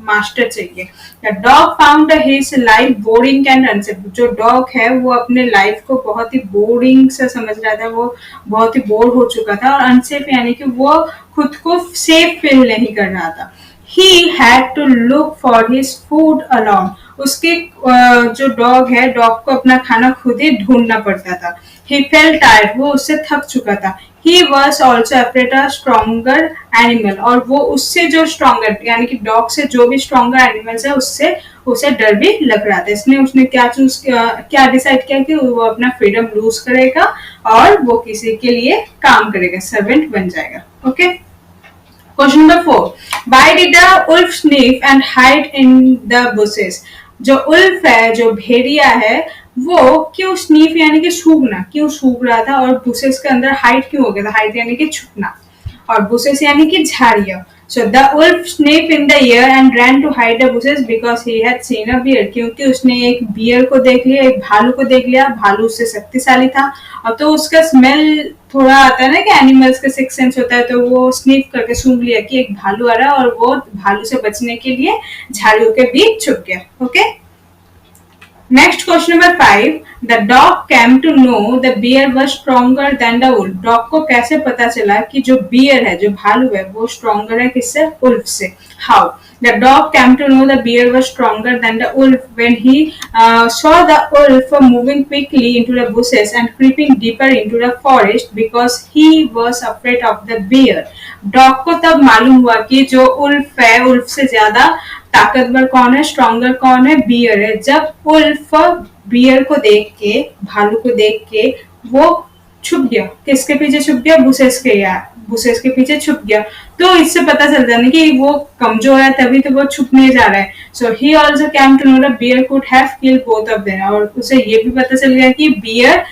मास्टर चाहिए। Dog found his life boring and unsafe. जो डॉग है वो अपने लाइफ को बहुत ही बोरिंग सा समझ रहा था, वो बहुत ही बोर हो चुका था, और अनसेफ यानी कि वो खुद को सेफ फील नहीं कर रहा था। He had to look for his food alone। उसके जो डॉग है, डॉग को अपना खाना खुद ही ढूंढना पड़ता था। ही फेल्ट टायर्ड, वो उससे थक चुका था। He was also afraid a stronger animal, और वो उससे जो स्ट्रॉन्गर यानी कि डॉग से जो भी स्ट्रॉन्गर एनिमल्स है उससे उसे डर भी लग रहा था। इसलिए उसने क्या डिसाइड किया कि वो अपना फ्रीडम लूज करेगा और वो किसी के लिए काम करेगा, सर्वेंट बन जाएगा। Okay. Question number 4, why did the wolf sniff and hide in the bushes. जो उल्फ है, जो भेड़िया है, वो क्यों स्नीफ यानी कि सूंघना, क्यों सूंघ रहा था और बुशेस के अंदर हाइड क्यों हो गया था। हाइड यानी कि छुपना और बुशेस यानी कि झाड़ियां। So the wolf sniffed in the air and ran to hide the bushes because he had seen a bear, क्योंकि उसने एक बियर को देख लिया, एक भालू को देख लिया। भालू उससे शक्तिशाली था और तो उसका स्मेल थोड़ा आता है ना कि एनिमल्स का सिक्स सेंस होता है, तो वो स्निफ करके सूंघ लिया कि एक भालू आ रहा है और वो भालू से बचने के लिए झाड़ियों के बीच छुप गया। Okay. Next question number 5, the dog came to know the bear was stronger than the wolf. Dog को कैसे पता चला कि जो बियर है, जो भालू है, वो स्ट्रॉन्गर है किससे, उल्फ से। How the dog came to know the bear was stronger than the wolf when he saw the wolf moving quickly into the bushes and creeping deeper into the forest because he was afraid of the bear. Dog को तब मालूम हुआ कि जो wolf है, Ulf से ज्यादा ताकतवर कौन है, स्ट्रॉन्गर कौन है, बियर है। जब उल्फ बियर को देख के, भालू को देख के वो छुप गया, किसके पीछे छुप गया, बुशेस के, या बुशेस के पीछे छुप गया। तो इससे पता चल जाता है कि वो कमजोर है, तभी तो वो छुपने जा रहा है। So he also came to know the bear could have killed both of them, और उसे ये भी पता चल गया कि बियर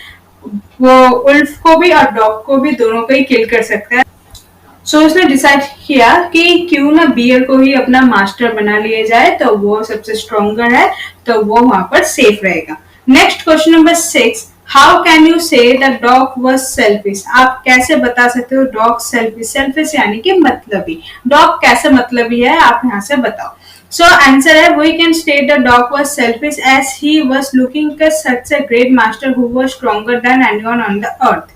वो उल्फ को भी और डॉग को भी, दोनों को ही किल कर सकता है। सो उसने डिसाइड किया कि क्यों ना बियर को ही अपना मास्टर बना लिया जाए, तो वो सबसे स्ट्रॉन्गर है, तो वो वहां पर सेफ रहेगा। Next question number 6, how can you से द डॉग वॉज सेल्फिश। आप कैसे बता सकते हो डॉग सेल्फिश। सेल्फिश यानी कि मतलबी। डॉग कैसे मतलबी है, आप यहाँ से बताओ। सो आंसर है, we can state the dog was selfish as he was looking at such a great master who was stronger than anyone on the earth.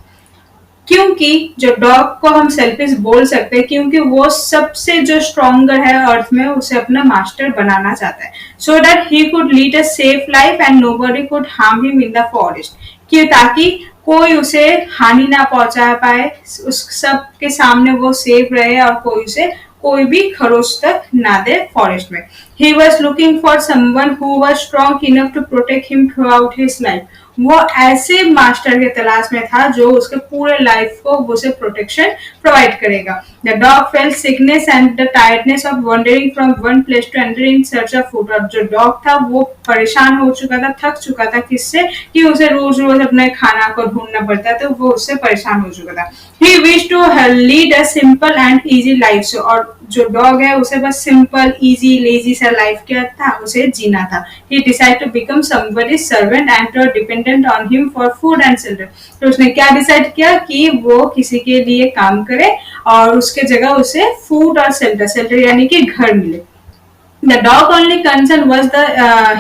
क्योंकि जो डॉग को हम सेल्फिश बोल सकते हैं, क्योंकि वो सबसे जो स्ट्रॉन्गर है अर्थ में, उसे अपना मास्टर बनाना चाहता है, so that he could lead a safe life and nobody could harm him in the forest. क्यों, ताकि कोई उसे हानि ना पहुंचा पाए, उस सब के सामने वो सेफ रहे और कोई उसे कोई भी खरोच तक ना दे फॉरेस्ट में। He was looking for someone who was strong enough to protect him throughout his life. वो ऐसे मास्टर के तलाश में था जो उसके पूरे लाइफ को उसे प्रोटेक्शन प्रोवाइड करेगा। The dog felt sickness and the tiredness of wandering from one place to another in search of food. और जो डॉग था वो परेशान हो चुका था, थक चुका था, किससे, कि उसे रोज रोज अपने खाना को ढूंढना पड़ता, तो वो उससे परेशान हो चुका था। He wish to lead a simple and easy life. और जो डॉग है उसे बस सिंपल, इजी, लेजी सा लाइफ क्या था, उसे जीना था। He decide to become somebody's servant and to dependent on him for food and shelter. तो उसने क्या डिसाइड किया कि वो किसी के लिए काम करे और उसके जगह उसे फूड और शेल्टर, शेल्टर यानी कि घर मिले। The dog only concern was the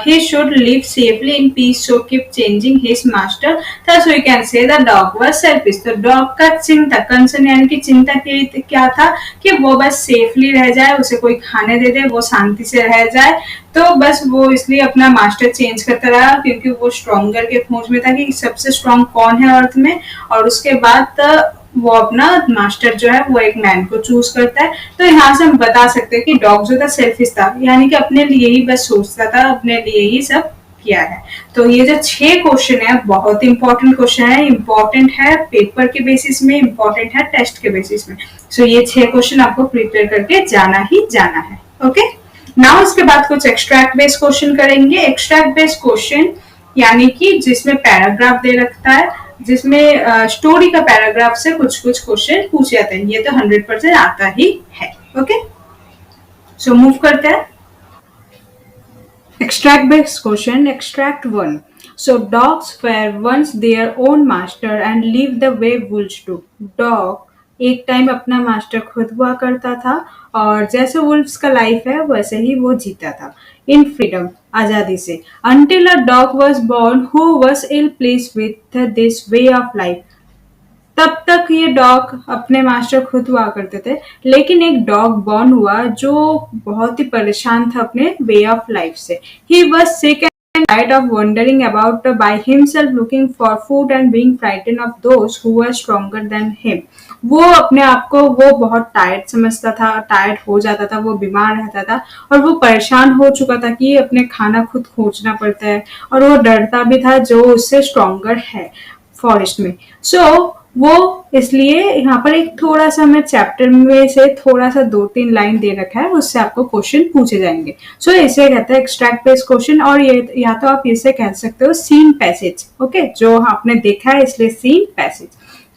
he should live safely in peace, so keep changing his master. Thus we can say the dog was selfish. तो dog का चिंता, कंसर्न यानी कि चिंता क्या था कि वो बस सेफली रह जाए, उसे कोई खाने दे दे, वो शांति से रह जाए। तो बस वो इसलिए अपना मास्टर चेंज करता रहा, क्योंकि वो स्ट्रॉन्गर के खोज में था कि सबसे स्ट्रॉन्ग कौन है अर्थ में, और उसके बाद वो अपना मास्टर जो है वो एक मैन को चूज करता है। तो यहाँ से हम बता सकते हैं कि डॉग जो था सेल्फिश था, यानी कि अपने लिए ही बस सोचता था, अपने लिए ही सब किया है। तो ये जो 6 क्वेश्चन है बहुत इंपॉर्टेंट क्वेश्चन है, इंपॉर्टेंट है पेपर के बेसिस में, इंपॉर्टेंट है टेस्ट के बेसिस में। सो ये 6 क्वेश्चन आपको प्रिपेयर करके जाना ही जाना है। ओके। नाउ इसके बाद कुछ एक्सट्रैक्ट बेस्ड क्वेश्चन करेंगे। एक्सट्रैक्ट बेस्ड क्वेश्चन यानी कि जिसमें पैराग्राफ दे रखता है, जिसमें स्टोरी का पैराग्राफ से कुछ कुछ क्वेश्चन पूछे जाते हैं। ये तो 100% आता ही है। ओके, सो मूव करते हैं। Extract based question. Extract 1. So dogs were once their own master and lived the way wolves do. Dog एक टाइम अपना मास्टर खुद हुआ करता था और जैसे वुल्फ्स का लाइफ है वैसे ही वो जीता था इन फ्रीडम, आजादी से। Until a dog was born who was ill pleased with this way of life. तब तक ये डॉग अपने मास्टर खुद हुआ करते थे, लेकिन एक डॉग बॉर्न हुआ जो बहुत ही परेशान था अपने वे ऑफ लाइफ से। He was sick tired of wandering about by himself looking for food and being frightened of those who were stronger than him. वो अपने आप को वो बहुत टायर्ड समझता था, टायर्ड हो जाता था, वो बीमार रहता था और वो परेशान हो चुका था कि अपने खाना खुद खोजना पड़ता है और वो डरता भी था जो उससे स्ट्रॉन्गर है फॉरेस्ट में. सो वो इसलिए यहाँ पर एक थोड़ा सा मैं चैप्टर में से थोड़ा सा 2-3 लाइन दे रखा है, उससे आपको क्वेश्चन पूछे जाएंगे. सो इसे कहते हैं एक्सट्रैक्ट बेस्ड क्वेश्चन और ये या तो आप इसे कह सकते हो सीन पैसेज. ओके, जो आपने देखा है इसलिए seen passage.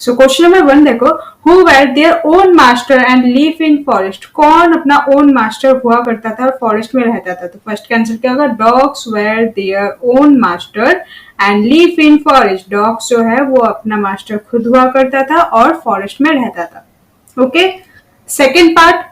So question number 1 देखो, who were their own master and live in forest. कौन अपना ओन मास्टर हुआ करता था और फॉरेस्ट में रहता था. तो फर्स्ट का आंसर क्या होगा, dogs were their own master and live in forest. Dogs जो है वो अपना मास्टर खुद हुआ करता था और फॉरेस्ट में रहता था. Okay, second part,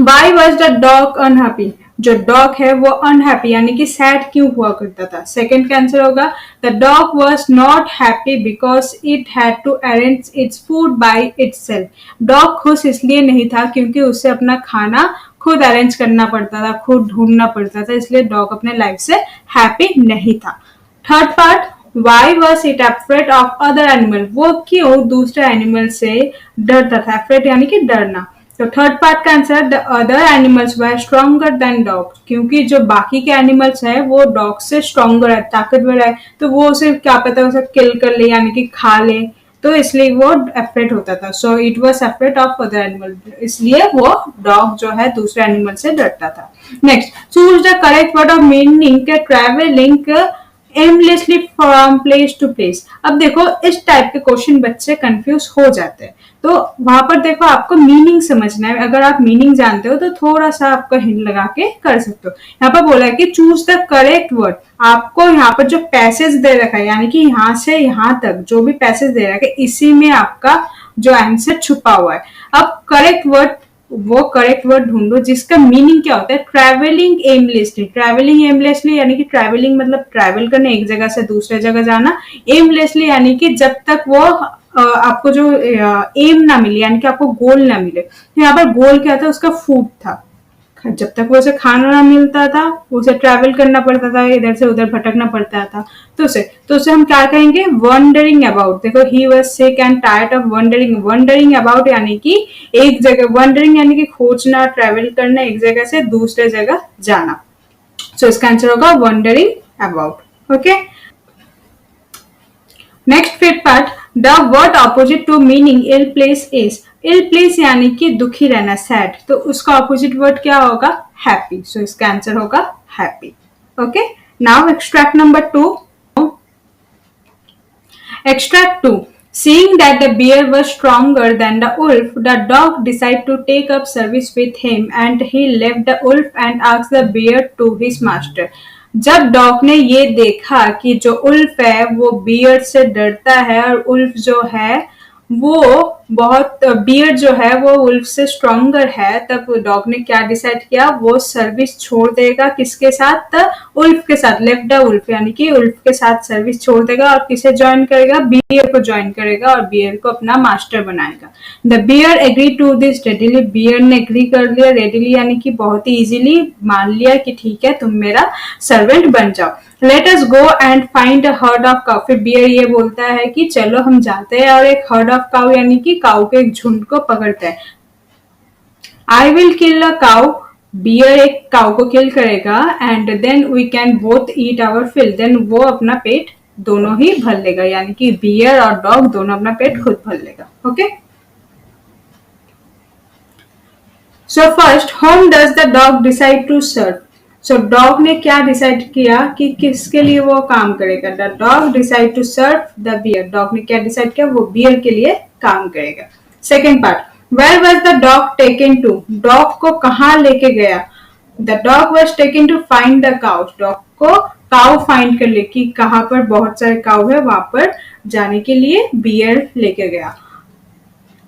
why was the dog unhappy. जो डॉग है वो अनहैप्पी यानी कि सैड क्यों हुआ करता था. सेकंड का आंसर होगा, the dog was not happy because it had to arrange its food by itself. Dog खुश इसलिए नहीं था क्योंकि उसे अपना खाना खुद अरेंज करना पड़ता था, खुद ढूंढना पड़ता था, इसलिए डॉग अपने लाइफ से हैप्पी नहीं था. Third part, why was it afraid of other animal. वो क्यों दूसरे एनिमल से डरता था. अफ्रेड यानी कि डरना. तो थर्ड पार्ट का answer, the other animals were stronger than dogs. क्योंकि जो बाकी के एनिमल्स है वो डॉग से स्ट्रॉन्गर है, ताकतवर है, तो वो उसे क्या पता उसे किल कर ले यानी कि खा ले, तो इसलिए वो अफ्रेड होता था. So it was afraid of other animal, इसलिए वो डॉग जो है दूसरे एनिमल से डरता था. Next, choose the correct word of meaning के travelling aimlessly from place to place. अब देखो इस टाइप के क्वेश्चन बच्चे कंफ्यूज हो जाते हैं, तो वहां पर देखो आपको मीनिंग समझना है. अगर आप मीनिंग जानते हो तो थोड़ा सा आपको हिंट लगा के कर सकते हो. यहाँ पर बोला है कि चूज द करेक्ट वर्ड. आपको यहाँ पर जो पैसेज दे रखा है यानी कि यहाँ से यहाँ तक जो भी पैसेज दे रखा है इसी में आपका जो आंसर छुपा हुआ है. अब करेक्ट वर्ड, वो करेक्ट वर्ड ढूंढो जिसका मीनिंग क्या होता है. Travelling aimlessly. ट्रैवलिंग एमलेसली यानी कि ट्रैवलिंग मतलब ट्रैवल करना, एक जगह से दूसरे जगह जाना. एमलेसली यानी कि जब तक वो आपको जो एम ना मिले यानी कि आपको गोल ना मिले. तो यहाँ पर गोल क्या था, उसका फूड था. जब तक वो उसे खाना ना मिलता था उसे ट्रैवल करना पड़ता था, इधर से उधर भटकना पड़ता था. तो उसे हम क्या कहेंगे, वंडरिंग अबाउट. देखो, he was sick and tired of wondering. Wondering about यानी कि एक जगह, वंडरिंग यानी कि खोजना, ट्रैवल करना, एक जगह से दूसरे जगह जाना. सो इसका आंसर होगा wandering about. Okay, next fifth part, the word opposite to meaning ill place is. Ill place यानी कि दुखी रहना, सैड, तो उसका ऑपोजिट वर्ड क्या होगा, हैप्पी. सो इसका आंसर होगा happy. Okay, now extract number 2. Extract 2. Seeing that the bear was stronger than the wolf, the dog decided to take up service with him and he left the wolf and asked the bear to his master. जब dog ने ये देखा कि जो wolf है वो beer से डरता है और उल्फ जो है वो बहुत, बियर जो है वो उल्फ से स्ट्रॉन्गर है, तब डॉग ने क्या डिसाइड किया, वो सर्विस छोड़ देगा किसके साथ, उल्फ के साथ. लेफ्ट द उल्फ यानी कि उल्फ के साथ सर्विस छोड़ देगा और किसे ज्वाइन करेगा, बियर को ज्वाइन करेगा और बियर को अपना मास्टर बनाएगा. The bear agree to this readily. Bear ने एग्री कर लिया, रेडिली यानी कि बहुत ही इजीली मान लिया कि ठीक है तुम मेरा सर्वेंट बन जाओ. Let us go and find a herd of cow. फिर बियर ये बोलता है कि चलो हम जाते हैं और एक हर्ड ऑफ काउ यानी कि काउ के एक झुंड को पकड़ते हैं. I will kill a cow. Bear एक काउ को किल करेगा and then we can both eat our fill. Then वो अपना पेट दोनों ही भर लेगा यानी कि बियर और डॉग दोनों अपना पेट खुद भर लेगा. Okay, so first, how does the dog decide to serve. So dog ने क्या डिसाइड किया कि किसके लिए वो काम करेगा. The dog decide to serve the bear. Dog ने क्या डिसाइड किया, वो बियर के लिए काम करेगा. Second part, where was the dog taken to. Dog को कहाँ लेके गया. The dog was taken to find the cow. Dog को काउ फाइंड कर ले कि कहाँ पर बहुत सारे काउ है, वहां पर जाने के लिए बियर लेके गया.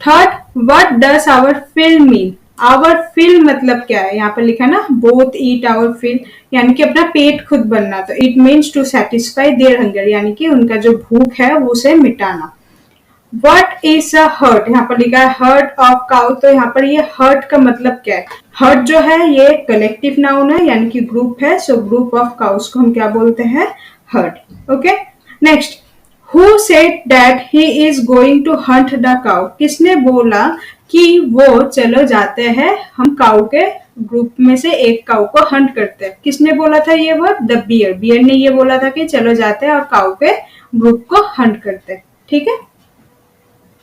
Third, what does our fill mean. Our fill मतलब क्या है, यहाँ पर लिखा ना, बोथ ईट आवर फिल यानी कि अपना पेट खुद भरना. तो it means to satisfy their hunger यानी कि उनका जो भूख है वो उसे मिटाना. व्हाट इज अ हर्ट, यहाँ पर लिखा है हर्ट ऑफ काउ, तो यहाँ पर ये हर्ट का मतलब क्या है? हर्ट जो है ये कलेक्टिव नाउन है यानी कि ग्रुप है, सो ग्रुप ऑफ काउस को हम क्या बोलते हैं? Hurt. Okay, next, who said that he is going to hunt the cow, किसने बोला कि वो चलो जाते हैं हम काउ के ग्रुप में से एक काउ को हंट करते हैं? किसने बोला था ये वर्ड? द बियर, बियर ने ये बोला था कि चलो जाते हैं और काउ के ग्रुप को हंट करते हैं। ठीक है,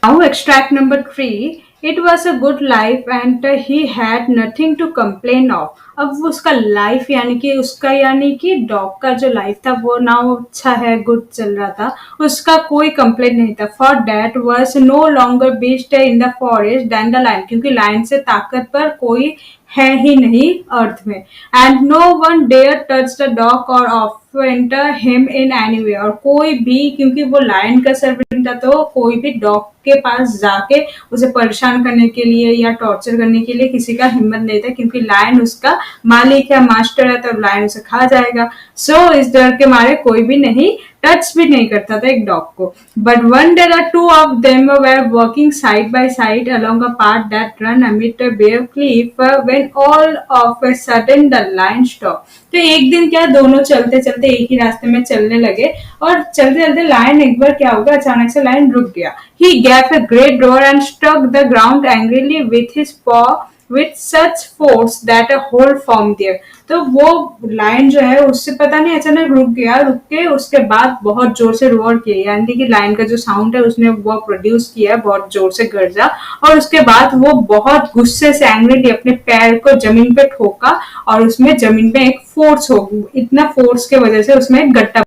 now extract number 3, it was a good life and he had nothing to complain of। अब उसका लाइफ यानी कि उसका यानी कि डॉग का जो लाइफ था वो ना अच्छा है, गुड चल रहा था, उसका कोई कंप्लेन नहीं था। For that was no longer beast in the forest than the lion, क्योंकि लायन से ताकतवर कोई है ही नहीं अर्थ में। And no one dare touch the dog और offender him in any way, और कोई भी, क्योंकि वो लायन का सर्वेंट था तो कोई भी डॉग के पास जाके उसे परेशान करने के लिए या टॉर्चर करने के लिए किसी का हिम्मत नहीं था, क्योंकि लायन उसका मालिक है, मास्टर है, तो लायन उसे खा जाएगा। सो इस डर के मारे कोई भी नहीं टच भी नहीं करता था एक डॉग को। But one day the two of them were working side by side along a path that run amid a bare cliff when all of a sudden the lion stop. तो एक दिन क्या, दोनों चलते चलते एक ही रास्ते में चलने लगे और चलते चलते लायन एक बार क्या होगा, अचानक से लायन रुक गया। He gave a great roar and struck the ground angrily with his paw with such force that a hole formed there। तो वो लायन जो है उससे पता नहीं अचानक रुक गया, रुक के उसके बाद बहुत जोर से रोर किया, यानी कि लायन का जो साउंड है उसने वो प्रोड्यूस किया, बहुत जोर से गरजा, और उसके बाद वो बहुत गुस्से से एंग्रीली अपने पैर को जमीन पे ठोका और उसमें जमीन पे एक फोर्स हो, इतना फोर्स के वजह से उसमें एक गट्टा।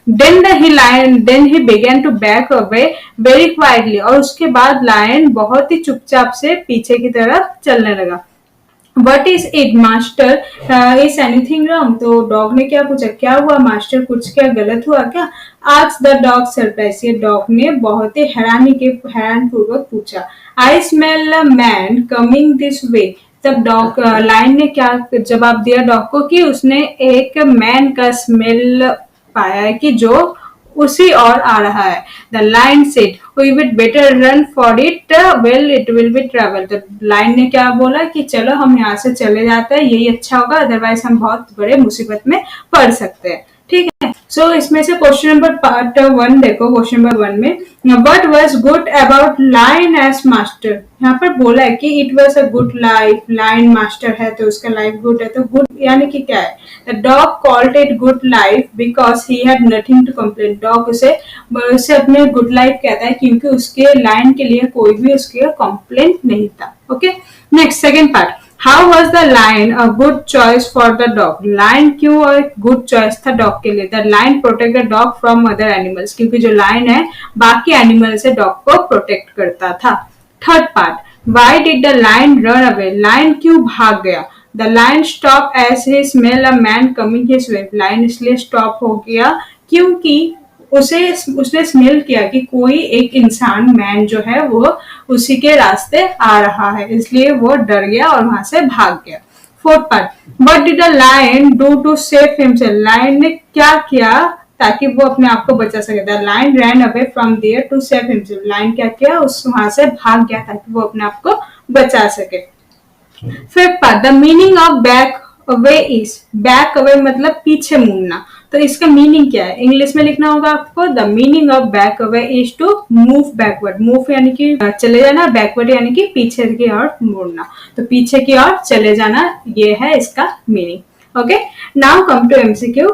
Then he began to back away very quietly, और उसके बाद लायन बहुत ही चुपचाप से पीछे की तरफ चलने लगा। What is it master, is anything wrong, तो डॉग ने क्या पूछा, क्या हुआ मास्टर, कुछ क्या गलत हुआ क्या? आस्क्ड द डॉग सरप्राइज, ये डॉग ने बहुत ही हैरान पूर्वक पूछा। I smell a man coming this way, तब डॉग लायन ने क्या जवाब दिया डॉग को कि उसने एक मैन का स्मेल पाया है कि जो उसी और आ रहा है। The lion said we will better run for it, well it will be travel. तो लाइन ने क्या बोला कि चलो हम यहाँ से चले जाते हैं, यही अच्छा होगा, अदरवाइज हम बहुत बड़े मुसीबत में पड़ सकते हैं। ठीक है, सो इसमें से क्वेश्चन नंबर पार्ट 1 देखो। क्वेश्चन नंबर 1 में what was good about lion as master, यहाँ पर बोला है कि it was a good life, lion master है तो उसका लाइफ गुड है, तो गुड यानी कि क्या है? The dog called it good life because he had nothing to complain, dog उसे अपने गुड लाइफ कहता है क्योंकि उसके लाइन के लिए कोई भी उसके कंप्लेंट नहीं था। Okay, next second part, how was the line a good choice for the dog, line क्यों एक गुड चॉइस था डॉग के लिए? The line protect the dog from other animals, क्योंकि जो लाइन है बाकी एनिमल से डॉग को प्रोटेक्ट करता था। Third part, why did the lion run away, lion क्यों भाग गया? The lion stop as he smell a man coming his way, lion इसलिए स्टॉप हो गया क्योंकि उसने स्मेल किया कि कोई एक इंसान, मैन जो है वो उसी के रास्ते आ रहा है, इसलिए वो डर गया और वहां से भाग गया। Fourth part, what did the lion do to save himself, lion ने क्या किया ताकि वो अपने आप को बचा सके? The lion ran away from there to save himself, lion क्या किया, उस वहां से भाग गया ताकि वो अपने आप को बचा सके। Fifth part, the meaning of back away is, back away मतलब पीछे मुड़ना, तो इसका मीनिंग क्या है? इंग्लिश में लिखना होगा आपको। The meaning of back away is to move backward, move यानी कि चले जाना, बैकवर्ड यानी कि पीछे की ओर मुड़ना, तो पीछे की ओर चले जाना, ये है इसका meaning. Okay, now come to MCQ.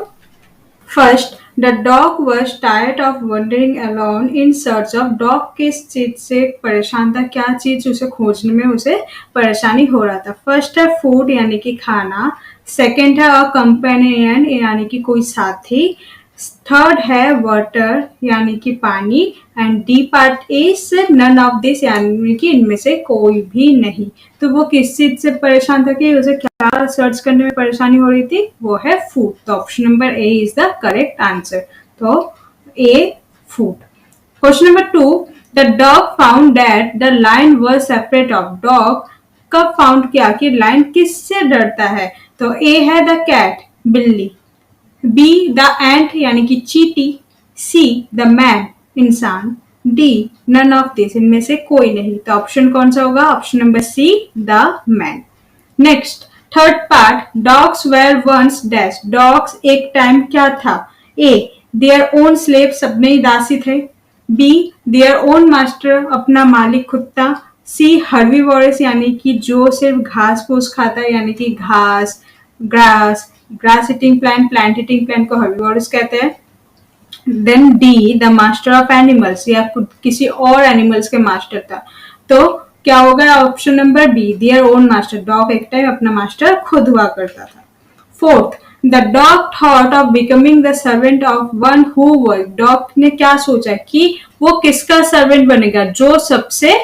First, the dog was tired of wandering alone in search of, dog किस चीज से परेशान था, क्या चीज उसे खोजने में उसे परेशानी हो रहा था? फर्स्ट है फूड यानी कि खाना, सेकेंड है अ कंपेनियन यानी कि कोई साथी, थर्ड है वाटर यानी कि पानी, and D part is none of this यानी कि इनमें से कोई भी नहीं। तो वो किस चीज से परेशान था कि उसे क्या सर्च करने में परेशानी हो रही थी? वो है फूड, तो option number A is the correct answer, तो A food. Question number 2, the dog found that the lion was separate of, dog कब फाउंड किया कि लायन किससे डरता है? तो ए है द कैट, बिल्ली, बी द एंट यानी कि चींटी, सी द मैन, इंसान, डी नन ऑफ दिस, इनमें से कोई नहीं। तो ऑप्शन कौन सा होगा? Option number C the man. Next third part, dogs were once dash, dogs एक टाइम क्या था? ए देयर ओन स्लेव, सबने ही दासी थे। बी देयर ओन मास्टर, अपना मालिक खुद था। सी हर्बीवोरस, यानी कि जो सिर्फ घास फूस खाता है, यानी कि घास, grass, grass eating plant, plant eating plant को हर्बीवोरस कहते हैं। Then D the master of animals, या किसी और एनिमल्स के मास्टर था। तो क्या होगा? Option number be there own master, dog एक टाइम अपना मास्टर खुद हुआ करता था। Fourth, the dog thought of becoming the servant of one who work, dog ने क्या सोचा कि वो किसका सर्वेंट बनेगा? जो सबसे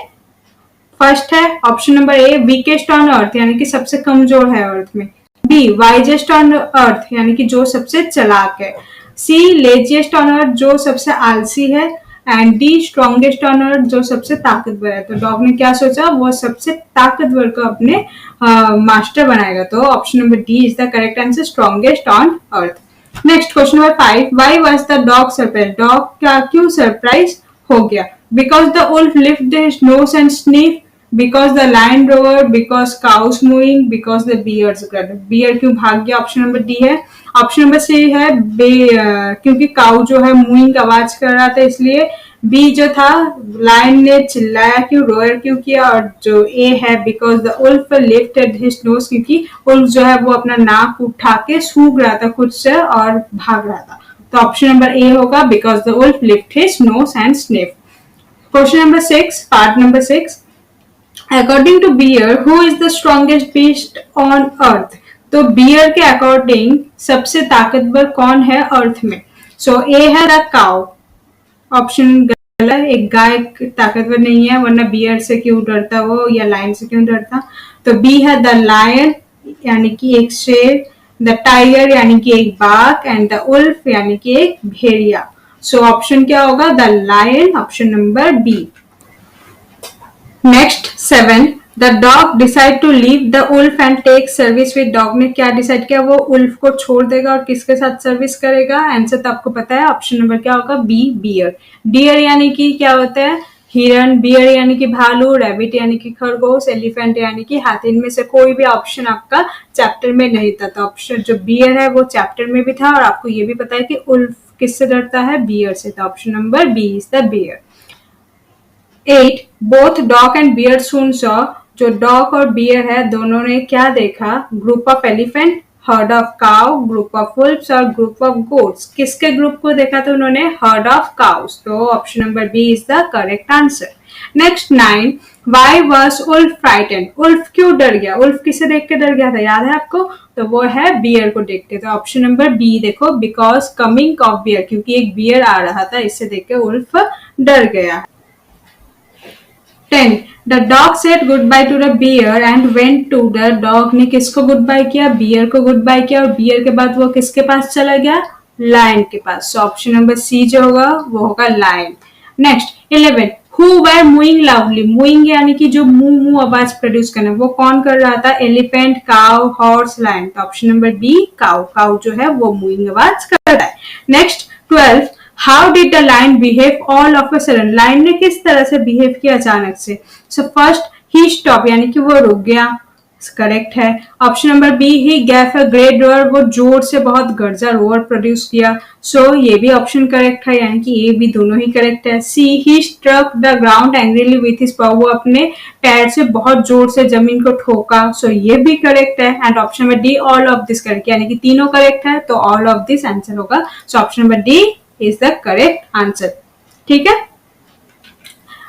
फर्स्ट है option number A weakest on earth, यानी कि सबसे कमजोर है अर्थ में। बी वाइजेस्ट ऑन अर्थ, यानी कि जो सबसे चालाक है। सी लेजिएस्ट ऑन अर्थ, जो सबसे आलसी है। एंड डी स्ट्रॉन्गेस्ट ऑन अर्थ, जो सबसे ताकतवर है। तो डॉग ने क्या सोचा? वो सबसे ताकतवर को अपने मास्टर बनाएगा। तो option number D is the correct answer, strongest on earth. Next question number 5, why was the dog surprise, dog क्या क्यों सरप्राइज हो गया? Because the wolf lift his nose and sniff, because the lion roared, because cows mooing, because the bears grunted। Bear क्यों भाग गया? Option number D है। Option number C है क्योंकि काउ जो है मूइंग आवाज कर रहा था इसलिए। बी जो था लायन ने चिल्लाया क्यों, रोयर क्यों किया। और जो ए है because the wolf lifted his nose, क्योंकि उल्फ जो है वो अपना नाक उठा के सूंघ रहा था खुद से और भाग रहा था। तो ऑप्शन नंबर ए होगा because the wolf lift his nose and sniff. Question number 6, part number 6, according to bear who is the strongest beast on earth. तो बियर के अकॉर्डिंग सबसे ताकतवर कौन है अर्थ में? सो ए है द काउ, ऑप्शन गलत है, एक गाय ताकतवर नहीं है, वरना बियर से क्यों डरता वो, या लायन से क्यों डरता। तो बी है द लायन, यानी कि एक शेर। द टाइगर, यानी कि एक बाघ। एंड द उल्फ, यानी कि एक भेड़िया। सो ऑप्शन क्या होगा? The lion, option number B. Next 7, the dog decide to leave the wolf and take service with, dog ने क्या डिसाइड किया? वो उल्फ को छोड़ देगा और किसके साथ सर्विस करेगा? आंसर तो आपको पता है, ऑप्शन नंबर क्या होगा? B beer. डियर यानी कि क्या होता है? हिरन। बियर यानी कि भालू। रैबिट यानी कि खरगोश। एलिफेंट यानी कि हाथी। इनमें से कोई भी ऑप्शन आपका चैप्टर में नहीं था। तो ऑप्शन जो बियर है वो चैप्टर में भी था, और आपको ये भी पता है कि उल्फ किससे डरता है? बियर से। तो option number B is the bear. 8, both dog and bear soon saw, जो डॉग और बियर है दोनों ने क्या देखा? Group of elephant, herd of cow, group of wolfs और ग्रुप ऑफ गोट्स। किसके ग्रुप को देखा था उन्होंने? Herd of cows. तो option number B is the correct answer. Next 9, why was wolf frightened, wolf क्यों डर गया? उल्फ किसे देख के डर गया था, याद है आपको? तो वो है बियर को देख के। तो ऑप्शन नंबर बी देखो, बिकॉज कमिंग ऑफ बियर, क्योंकि एक बियर आ रहा था, इससे देख के उल्फ डर गया। 10, the dog said goodbye to the bear and went to the, dog ने किसको गुड बाय किया? बियर को गुड बाय किया, और बियर के बाद वो किसके पास चला गया? लायन के पास। सो ऑप्शन नंबर सी जो होगा वो होगा lion. Next 11, who were mooing loudly, mooing यानी कि जो मुंह मुंह आवाज प्रोड्यूस करना, वो कौन कर रहा था? Elephant, cow, horse, lion. तो option number B cow, cow जो है वो मूइंग आवाज कर रहा है। Next 12, how did the lion behave all of a sudden, lion ने किस तरह से बिहेव किया अचानक से? सो फर्स्ट ही स्टॉप, यानी कि वो रुक गया, करेक्ट है। Option number B he gave a great roar, वो जोर से बहुत गर्जा रोअर प्रोड्यूस किया। सो ये भी ऑप्शन करेक्ट है, यानी कि ये भी दोनों ही करेक्ट है। C he struck the ground angrily with his paw, वो अपने पैर से बहुत जोर से जमीन को ठोका। सो ये भी करेक्ट है। And option number D all of this correct, यानी कि तीनों करेक्ट है, तो ऑल ऑफ दिस आंसर होगा। So option number D is the correct answer. ठीक है।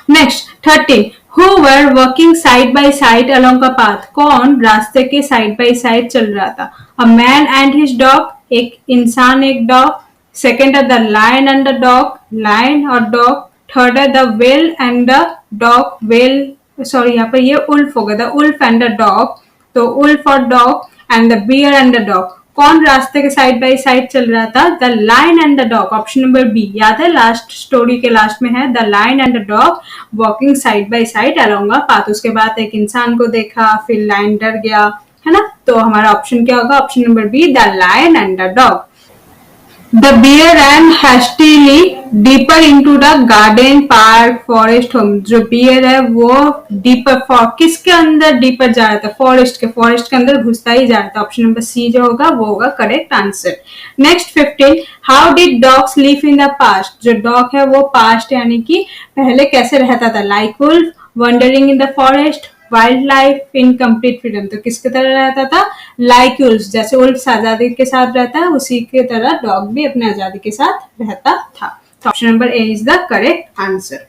Next 13, who were working side by side along a path, कौन रास्ते के साइड बाय साइड चल रहा था? A man and his dog, एक इंसान एक डॉग। सेकेंड है the lion and the dog, lion और डॉग। थर्ड है the well and the dog, well sorry यहाँ पर ये उल्फ हो गया, the wolf and the dog. तो उल्फ और dog and the bear and the dog, कौन रास्ते के साइड बाय साइड चल रहा था? The lion and the dog, option number B. याद है लास्ट स्टोरी के लास्ट में है the lion and the dog walking side by side along a path. उसके बाद एक इंसान को देखा, फिर लायन डर गया, है ना? तो हमारा ऑप्शन क्या होगा? Option number B the lion and the dog. The bear ran hastily deeper into the garden, park, forest home. जो bear है वो deeper किसके अंदर deeper जा रहा था? forest के अंदर घुसता ही जा रहा था. ऑप्शन नंबर सी जो होगा वो होगा correct answer. Next 15. How did dogs live in the past? जो डॉग है वो पास्ट यानी कि पहले कैसे रहता था? Like wolf, wandering in the forest, wild life, in complete freedom. तो किसके तरह रहता था? लाइक उल्फ, जैसे उल्फ आजादी के साथ रहता है उसी के तरह डॉग भी अपने आजादी के साथ रहता था. तो option number A is the correct answer.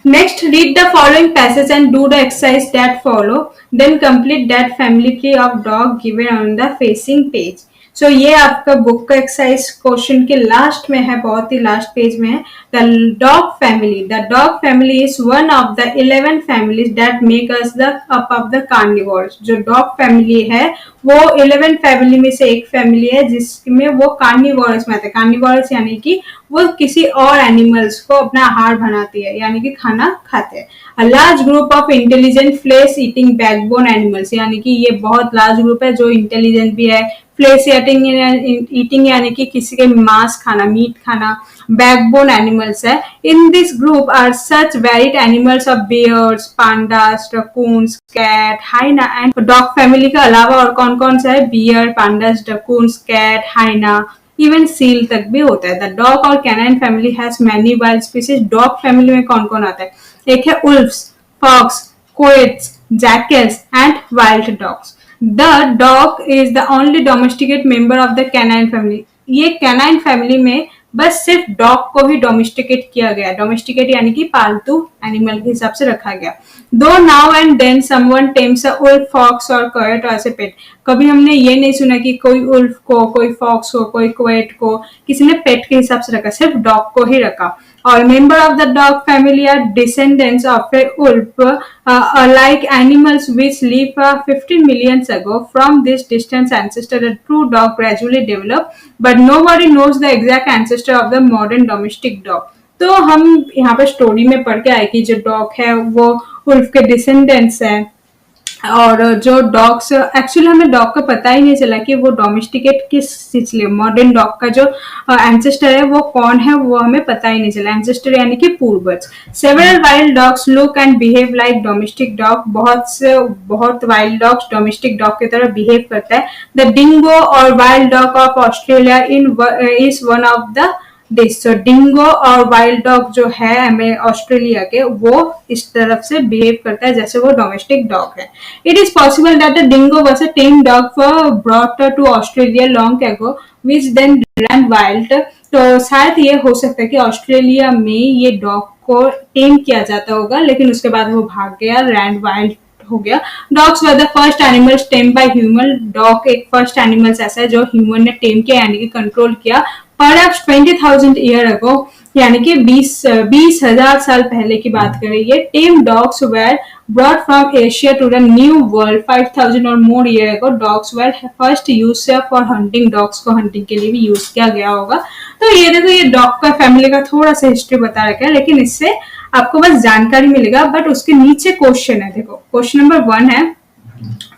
Next, read the following passage and do the exercise that follow. Then complete that family tree of dog given on the facing page. So ये आपका book का exercise question के last में है, बहुत ही last page में है. The dog family is one of the 11 families that make us the up of the carnivores. जो डॉग फैमिली है वो 11 फैमिली में से एक फैमिली है जिसमें वो कार्निवोरस में आते हैं. कार्निवोरस यानी कि वो किसी और एनिमल्स को अपना आहार बनाती है यानी कि खाना खाते हैं. A large group of intelligent flesh eating backbone animals, यानी कि ये बहुत लार्ज ग्रुप है जो इंटेलिजेंट भी है. फ्लेश ईटिंग यानी कि किसी के मांस खाना, मीट खाना. बैकबोन एनिमल्स है. In this group are such varied animals of bears, pandas, raccoons, cat, hyena and dog family के अलावा और कौन कौन सा है? Bear, pandas, raccoons, cat, hyena, even seal तक भी होता है. द डॉग और canine family has many wild species. Dog family में कौन कौन आता है? एक है wolfs, fox, coyotes, jackals and wild dogs. The dog is the only domesticate member of the canine family. ये कैनाइन फैमिली में बस सिर्फ डॉग को ही डोमेस्टिकेट किया गया. डोमेस्टिकेट यानी कि पालतू एनिमल के हिसाब से रखा गया. Though now and then someone tames a wolf, fox और कोएट एज ए पेट. कभी हमने ये नहीं सुना कि कोई उल्फ को, कोई फॉक्स को, कोई कोएट को किसी ने पेट के हिसाब से रखा. सिर्फ डॉग को ही रखा. All members of the dog family are descendants of a wolf, like animals which lived 15 million ago. From this distant ancestor, the true dog gradually developed, but nobody knows the exact ancestor of the modern domestic dog. तो हम यहाँ पर story में पढ़ के आए कि जो डॉग है वो वुल्फ के डिसेंडेंट्स हैं और जो डॉग्स, एक्चुअली हमें डॉग का पता ही नहीं चला कि वो डोमेस्टिकेट किस चीज लिए. मॉडर्न डॉग का जो एंसेस्टर है वो कौन है वो हमें पता ही नहीं चला. एंसेस्टर यानी कि पूर्वज. Several wild dogs look and behave like domestic dog. बहुत वाइल्ड डॉग्स डोमेस्टिक डॉग की तरह बिहेव करता है. द डिंगो और wild dog of Australia is one of the this. तो डिंगो और वाइल्ड डॉग जो है हमें ऑस्ट्रेलिया के, वो इस तरफ से बिहेव करता है जैसे वो डोमेस्टिक डॉग है. It is possible that the dingo was a tame dog for brought to Australia long ago which then rain wild. तो शायद ये हो सकता है कि ऑस्ट्रेलिया में ये डॉग को टेम किया जाता होगा लेकिन उसके बाद वो भाग गया, रैन वाइल्ड हो गया. Dogs were the first animals time by human. Dog एक फर्स्ट एनिमल्स ऐसा है जो ह्यूमन ने टेम किया यानी कि कंट्रोल किया. परहैप्स 20,000 ईयर अगो, यानी कि 20,000 साल पहले की बात करें. ये tame dogs were brought from Asia to the new world 5,000 or more year ago. Dogs were first use for hunting. Dogs को हंटिंग के लिए भी यूज किया गया होगा. तो ये देखो, ये डॉग का फैमिली का थोड़ा सा हिस्ट्री बता रखा है लेकिन इससे आपको बस जानकारी मिलेगा. बट उसके नीचे क्वेश्चन है. देखो क्वेश्चन नंबर 1 है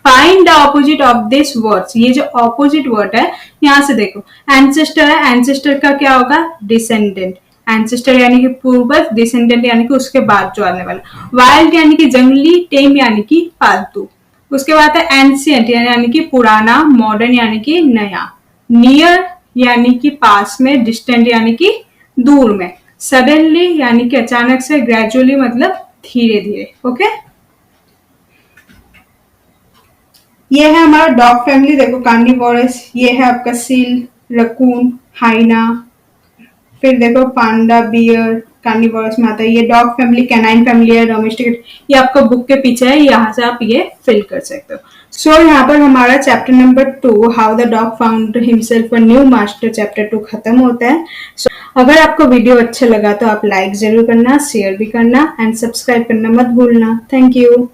find the opposite of this words. ये जो ऑपोजिट वर्ड है यहां से देखो, एंसेस्टर है. एंसेस्टर का क्या होगा? डिसेंडेंट. एंसेस्टर यानी कि पूर्वज, डिसेंडेंट यानी कि उसके बाद जो आने वाला. वाइल्ड यानी कि जंगली, टेम यानी कि पालतू. उसके बाद है एंशियंट यानी कि पुराना, मॉडर्न यानी कि नया, नियर यानी कि पास में, डिस्टेंट यानी कि दूर में, सडनली यानी कि अचानक से, ग्रेजुअली मतलब धीरे धीरे. ओके, ये है हमारा डॉग फैमिली. देखो कार्निवोरस, ये है आपका सील, रकून, हाइना. फिर देखो पांडा, बियर, कार्निवोरस में आता है. ये डॉग फैमिली कैनाइन फैमिली है, डोमेस्टिकेट. ये आपका बुक के पीछे है, यहाँ से आप ये फिल कर सकते हो. सो यहाँ पर हमारा chapter number 2 how the dog found himself a new master, chapter 2 खत्म होता है. अगर आपको वीडियो अच्छा लगा तो आप लाइक जरूर करना, शेयर भी करना एंड सब्सक्राइब करना मत भूलना. Thank you.